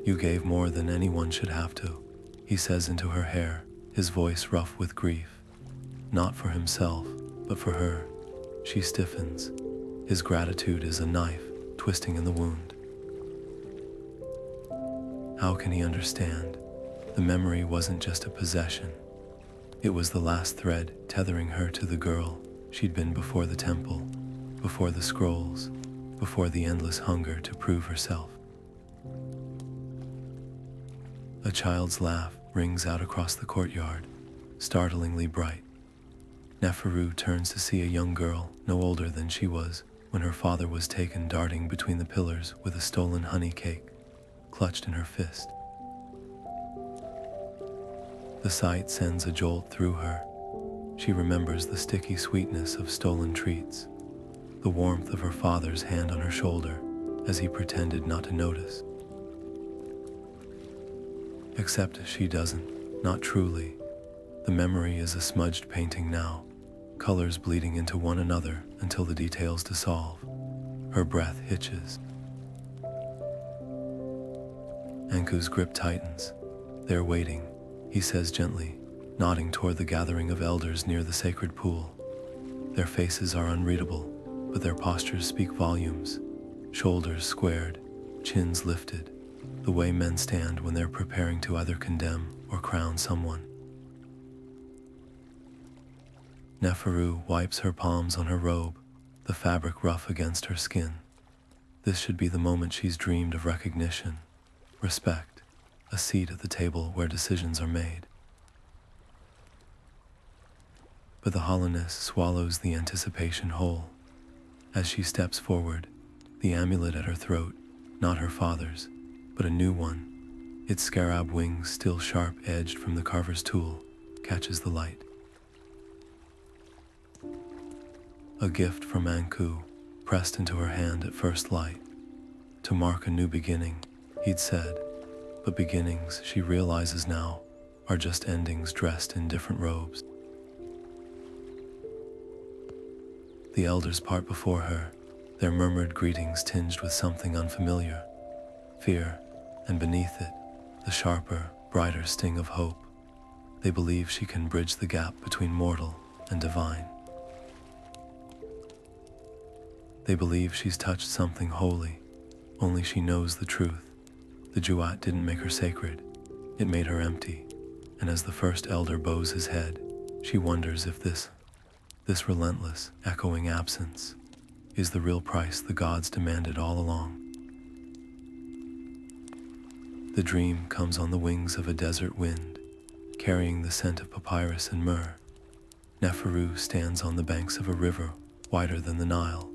You gave more than anyone should have to, he says into her hair, his voice rough with grief. Not for himself, but for her. She stiffens. His gratitude is a knife twisting in the wound. How can he understand? The memory wasn't just a possession. It was the last thread tethering her to the girl she'd been before the temple, before the scrolls, before the endless hunger to prove herself. A child's laugh rings out across the courtyard, startlingly bright. Neferu turns to see a young girl no older than she was, when her father was taken darting between the pillars with a stolen honey cake clutched in her fist. The sight sends a jolt through her. She remembers the sticky sweetness of stolen treats, the warmth of her father's hand on her shoulder as he pretended not to notice. Except she doesn't, not truly. The memory is a smudged painting now, colors bleeding into one another until the details dissolve. Her breath hitches. Anku's grip tightens. They're waiting, he says gently, nodding toward the gathering of elders near the sacred pool. Their faces are unreadable, but their postures speak volumes. Shoulders squared, chins lifted, the way men stand when they're preparing to either condemn or crown someone. Neferu wipes her palms on her robe, the fabric rough against her skin. This should be the moment she's dreamed of: recognition, respect, a seat at the table where decisions are made. But the hollowness swallows the anticipation whole. As she steps forward, the amulet at her throat, not her father's, but a new one, its scarab wings still sharp-edged from the carver's tool, catches the light. A gift from Anku, pressed into her hand at first light. To mark a new beginning, he'd said, but beginnings, she realizes now, are just endings dressed in different robes. The elders part before her, their murmured greetings tinged with something unfamiliar, fear, and beneath it, the sharper, brighter sting of hope. They believe she can bridge the gap between mortal and divine. They believe she's touched something holy, only she knows the truth. The Juat didn't make her sacred, it made her empty, and as the first elder bows his head, she wonders if this relentless, echoing absence is the real price the gods demanded all along. The dream comes on the wings of a desert wind, carrying the scent of papyrus and myrrh. Neferu stands on the banks of a river wider than the Nile,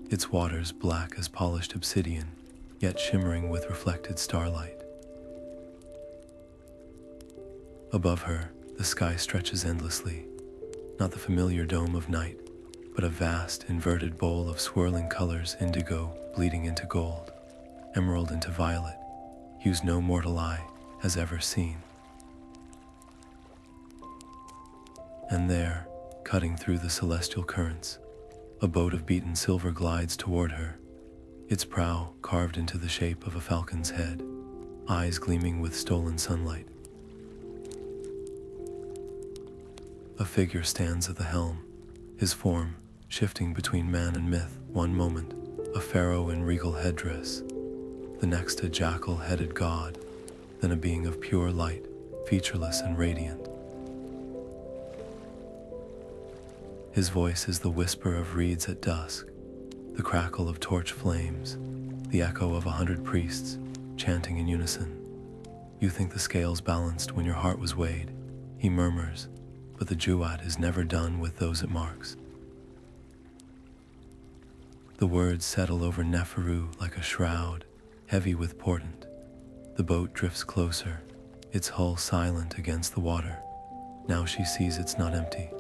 its waters black as polished obsidian, yet shimmering with reflected starlight. Above her, the sky stretches endlessly, not the familiar dome of night, but a vast, inverted bowl of swirling colors: indigo bleeding into gold, emerald into violet, hues no mortal eye has ever seen. And there, cutting through the celestial currents, a boat of beaten silver glides toward her, its prow carved into the shape of a falcon's head, eyes gleaming with stolen sunlight. A figure stands at the helm, his form shifting between man and myth. One moment, a pharaoh in regal headdress, the next a jackal-headed god, then a being of pure light, featureless and radiant. His voice is the whisper of reeds at dusk, the crackle of torch flames, the echo of 100 priests chanting in unison. You think the scales balanced when your heart was weighed, he murmurs, but the Juat is never done with those it marks. The words settle over Neferu like a shroud, heavy with portent. The boat drifts closer, its hull silent against the water. Now she sees it's not empty.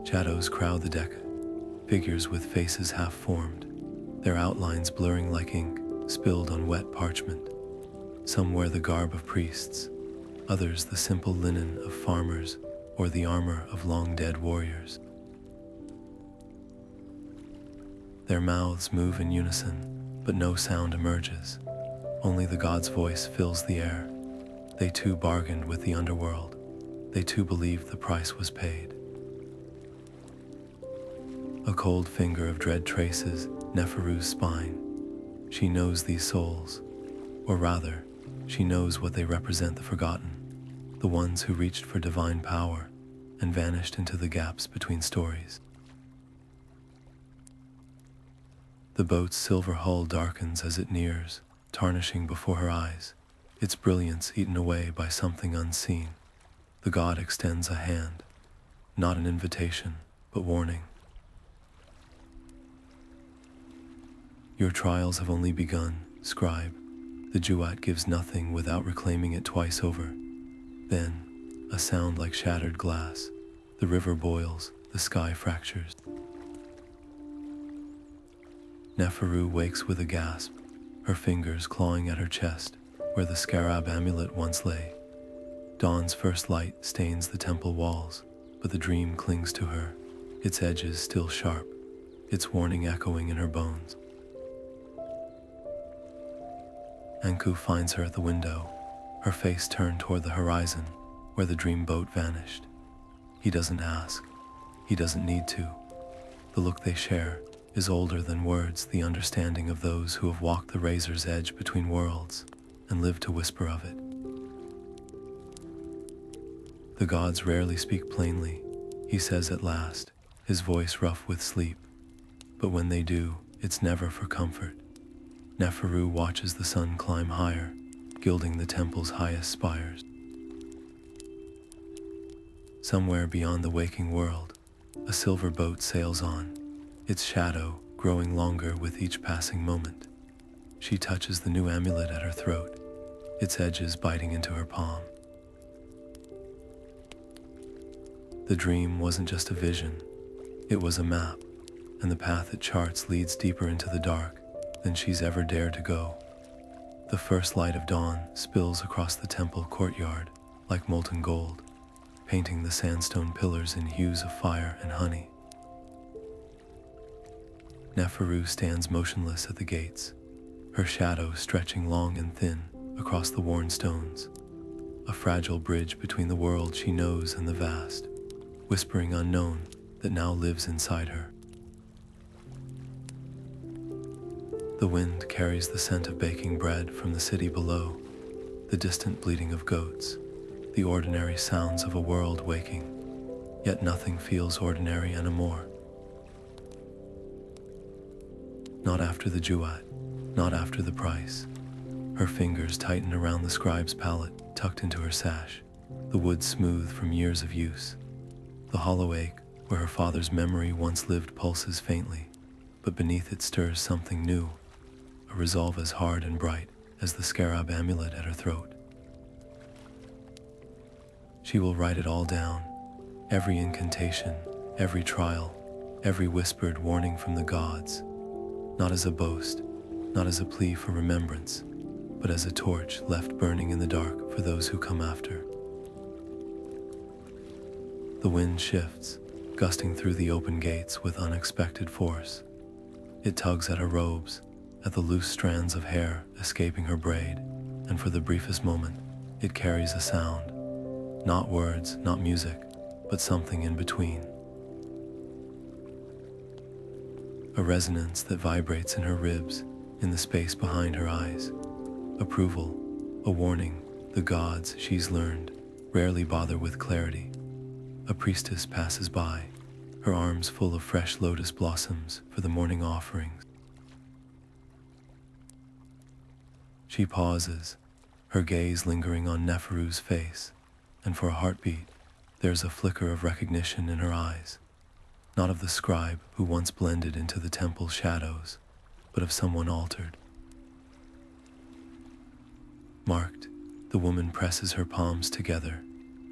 Shadows crowd the deck, figures with faces half-formed, their outlines blurring like ink spilled on wet parchment. Some wear the garb of priests, others the simple linen of farmers or the armor of long-dead warriors. Their mouths move in unison, but no sound emerges. Only the god's voice fills the air. They too bargained with the underworld. They too believed the price was paid. A cold finger of dread traces Neferu's spine. She knows these souls, or rather, she knows what they represent: the forgotten, the ones who reached for divine power and vanished into the gaps between stories. The boat's silver hull darkens as it nears, tarnishing before her eyes, its brilliance eaten away by something unseen. The god extends a hand, not an invitation, but warning. Your trials have only begun, scribe. The Jewat gives nothing without reclaiming it twice over. Then, a sound like shattered glass. The river boils, the sky fractures. Neferu wakes with a gasp, her fingers clawing at her chest, where the scarab amulet once lay. Dawn's first light stains the temple walls, but the dream clings to her, its edges still sharp, its warning echoing in her bones. Anku finds her at the window, her face turned toward the horizon, where the dream boat vanished. He doesn't ask. He doesn't need to. The look they share is older than words, the understanding of those who have walked the razor's edge between worlds and lived to whisper of it. The gods rarely speak plainly, he says at last, his voice rough with sleep. But when they do, it's never for comfort. Neferu watches the sun climb higher, gilding the temple's highest spires. Somewhere beyond the waking world, a silver boat sails on, its shadow growing longer with each passing moment. She touches the new amulet at her throat, its edges biting into her palm. The dream wasn't just a vision, it was a map, and the path it charts leads deeper into the dark than she's ever dared to go. The first light of dawn spills across the temple courtyard like molten gold, painting the sandstone pillars in hues of fire and honey. Neferu stands motionless at the gates, her shadow stretching long and thin across the worn stones, a fragile bridge between the world she knows and the vast, whispering unknown that now lives inside her. The wind carries the scent of baking bread from the city below, the distant bleating of goats, the ordinary sounds of a world waking, yet nothing feels ordinary anymore. Not after the Jewat, not after the price. Her fingers tighten around the scribe's palette, tucked into her sash, the wood smooth from years of use. The hollow ache, where her father's memory once lived, pulses faintly, but beneath it stirs something new, a resolve as hard and bright as the scarab amulet at her throat. She will write it all down, every incantation, every trial, every whispered warning from the gods, not as a boast, not as a plea for remembrance, but as a torch left burning in the dark for those who come after. The wind shifts, gusting through the open gates with unexpected force. It tugs at her robes, at the loose strands of hair escaping her braid, and for the briefest moment, it carries a sound. Not words, not music, but something in between. A resonance that vibrates in her ribs, in the space behind her eyes. Approval, a warning, the gods, she's learned, rarely bother with clarity. A priestess passes by, her arms full of fresh lotus blossoms for the morning offerings. She pauses, her gaze lingering on Neferu's face, and for a heartbeat, there's a flicker of recognition in her eyes, not of the scribe who once blended into the temple's shadows, but of someone altered. Marked, the woman presses her palms together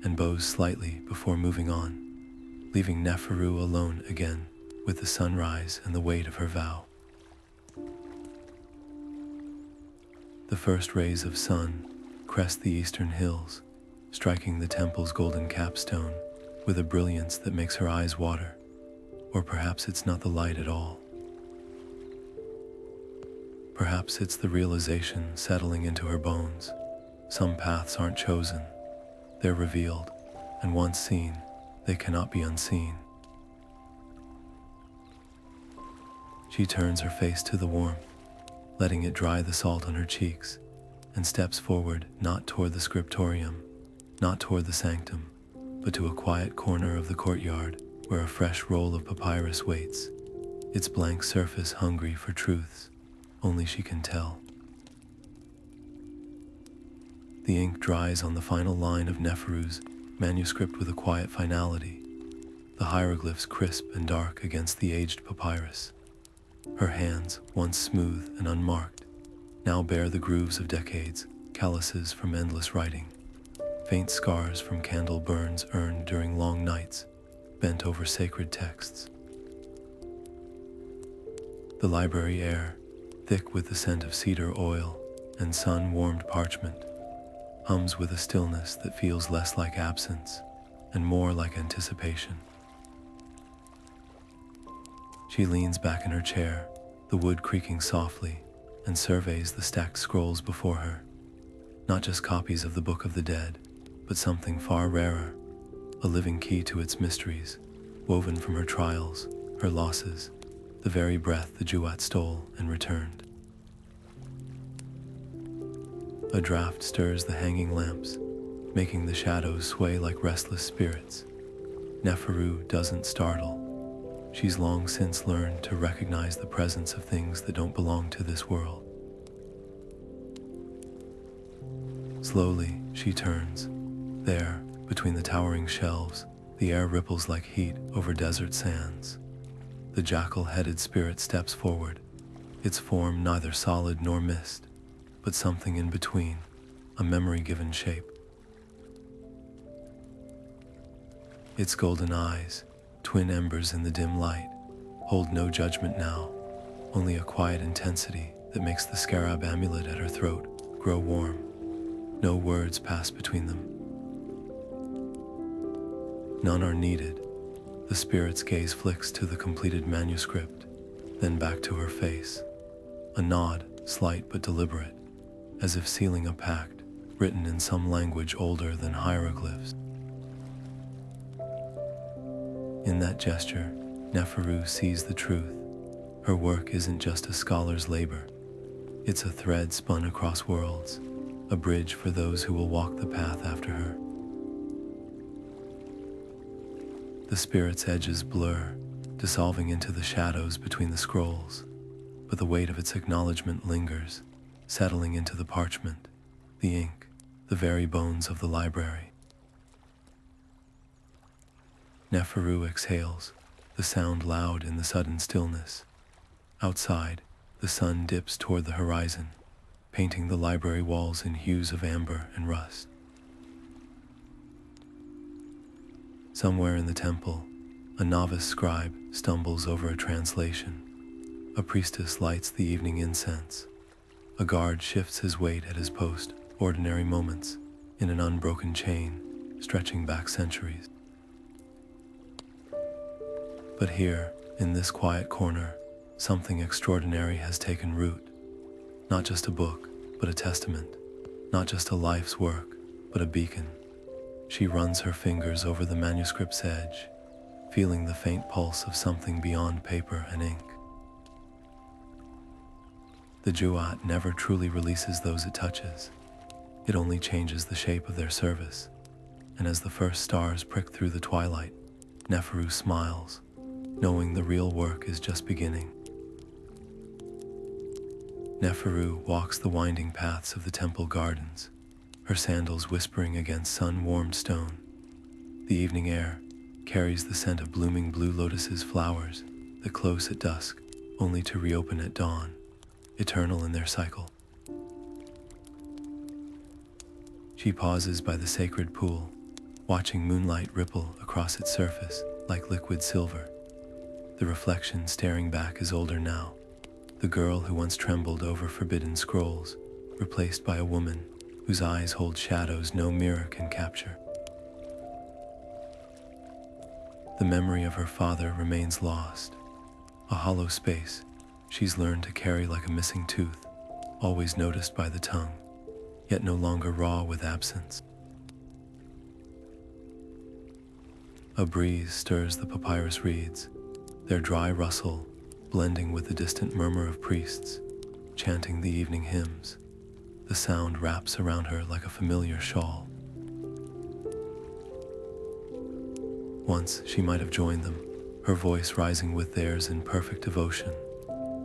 and bows slightly before moving on, leaving Neferu alone again with the sunrise and the weight of her vow. The first rays of sun crest the eastern hills, striking the temple's golden capstone with a brilliance that makes her eyes water. Or perhaps it's not the light at all. Perhaps it's the realization settling into her bones. Some paths aren't chosen, they're revealed, and once seen, they cannot be unseen. She turns her face to the warmth, letting it dry the salt on her cheeks, and steps forward, not toward the scriptorium, not toward the sanctum, but to a quiet corner of the courtyard where a fresh roll of papyrus waits, its blank surface hungry for truths only she can tell. The ink dries on the final line of Neferu's manuscript with a quiet finality, the hieroglyphs crisp and dark against the aged papyrus. Her hands, once smooth and unmarked, now bear the grooves of decades, calluses from endless writing, faint scars from candle burns earned during long nights, bent over sacred texts. The library air, thick with the scent of cedar oil and sun-warmed parchment, hums with a stillness that feels less like absence and more like anticipation. She leans back in her chair, the wood creaking softly, and surveys the stacked scrolls before her. Not just copies of the Book of the Dead, but something far rarer, a living key to its mysteries, woven from her trials, her losses, the very breath the Jewat stole and returned. A draft stirs the hanging lamps, making the shadows sway like restless spirits. Neferu doesn't startle. She's long since learned to recognize the presence of things that don't belong to this world. Slowly, she turns. There, between the towering shelves, the air ripples like heat over desert sands. The jackal-headed spirit steps forward, its form neither solid nor mist, but something in between, a memory given shape. Its golden eyes, twin embers in the dim light, hold no judgment now, only a quiet intensity that makes the scarab amulet at her throat grow warm. No words pass between them. None are needed. The spirit's gaze flicks to the completed manuscript, then back to her face. A nod, slight but deliberate, as if sealing a pact written in some language older than hieroglyphs. In that gesture, Neferu sees the truth. Her work isn't just a scholar's labor. It's a thread spun across worlds, a bridge for those who will walk the path after her. The spirit's edges blur, dissolving into the shadows between the scrolls, but the weight of its acknowledgment lingers, settling into the parchment, the ink, the very bones of the library. Neferu exhales, the sound loud in the sudden stillness. Outside, the sun dips toward the horizon, painting the library walls in hues of amber and rust. Somewhere in the temple, a novice scribe stumbles over a translation. A priestess lights the evening incense. A guard shifts his weight at his post, ordinary moments, in an unbroken chain, stretching back centuries. But here, in this quiet corner, something extraordinary has taken root. Not just a book, but a testament. Not just a life's work, but a beacon. She runs her fingers over the manuscript's edge, feeling the faint pulse of something beyond paper and ink. The Jewat never truly releases those it touches. It only changes the shape of their service. And as the first stars prick through the twilight, Neferu smiles, knowing the real work is just beginning. Neferu walks the winding paths of the temple gardens, her sandals whispering against sun-warmed stone. The evening air carries the scent of blooming blue lotuses, flowers that close at dusk, only to reopen at dawn, eternal in their cycle. She pauses by the sacred pool, watching moonlight ripple across its surface like liquid silver. The reflection staring back is older now, the girl who once trembled over forbidden scrolls, replaced by a woman whose eyes hold shadows no mirror can capture. The memory of her father remains lost, a hollow space she's learned to carry like a missing tooth, always noticed by the tongue, yet no longer raw with absence. A breeze stirs the papyrus reeds, their dry rustle blending with the distant murmur of priests chanting the evening hymns. The sound wraps around her like a familiar shawl. Once she might have joined them, her voice rising with theirs in perfect devotion,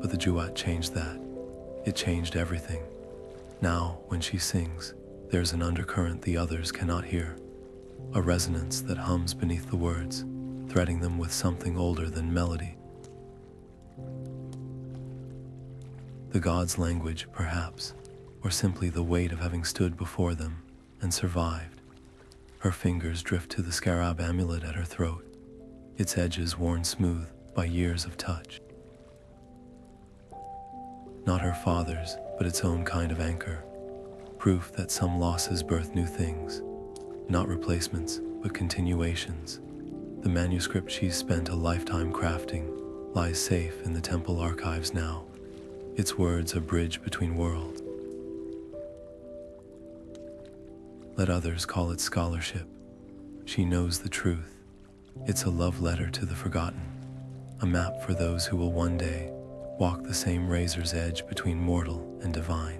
but the Jewat changed that. It changed everything. Now, when she sings, there's an undercurrent the others cannot hear, a resonance that hums beneath the words, threading them with something older than melody. The gods' language, perhaps, or simply the weight of having stood before them and survived. Her fingers drift to the scarab amulet at her throat, its edges worn smooth by years of touch. Not her father's, but its own kind of anchor, proof that some losses birth new things, not replacements, but continuations. The manuscript she's spent a lifetime crafting lies safe in the temple archives now, its words a bridge between worlds. Let others call it scholarship. She knows the truth. It's a love letter to the forgotten, a map for those who will one day walk the same razor's edge between mortal and divine.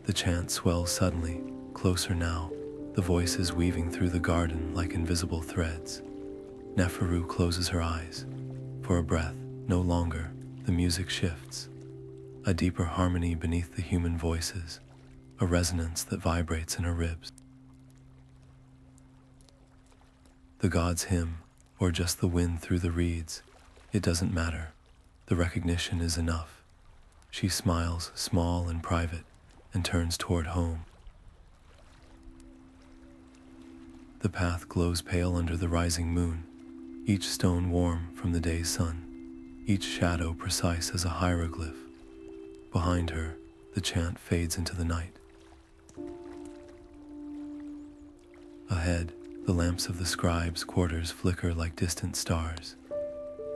The chant swells suddenly, closer now, the voices weaving through the garden like invisible threads. Neferu closes her eyes. For a breath, no longer, the music shifts. A deeper harmony beneath the human voices, a resonance that vibrates in her ribs. The god's hymn, or just the wind through the reeds, it doesn't matter. The recognition is enough. She smiles, small and private, and turns toward home. The path glows pale under the rising moon, each stone warm from the day's sun, each shadow precise as a hieroglyph. Behind her, the chant fades into the night. Ahead, the lamps of the scribe's quarters flicker like distant stars.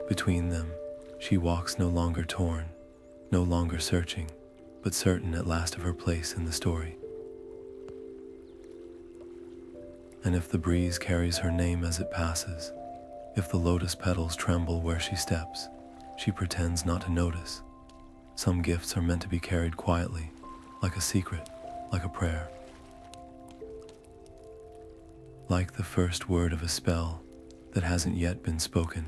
Between them, she walks no longer torn, no longer searching, but certain at last of her place in the story. And if the breeze carries her name as it passes, if the lotus petals tremble where she steps, she pretends not to notice. Some gifts are meant to be carried quietly, like a secret, like a prayer. Like the first word of a spell that hasn't yet been spoken.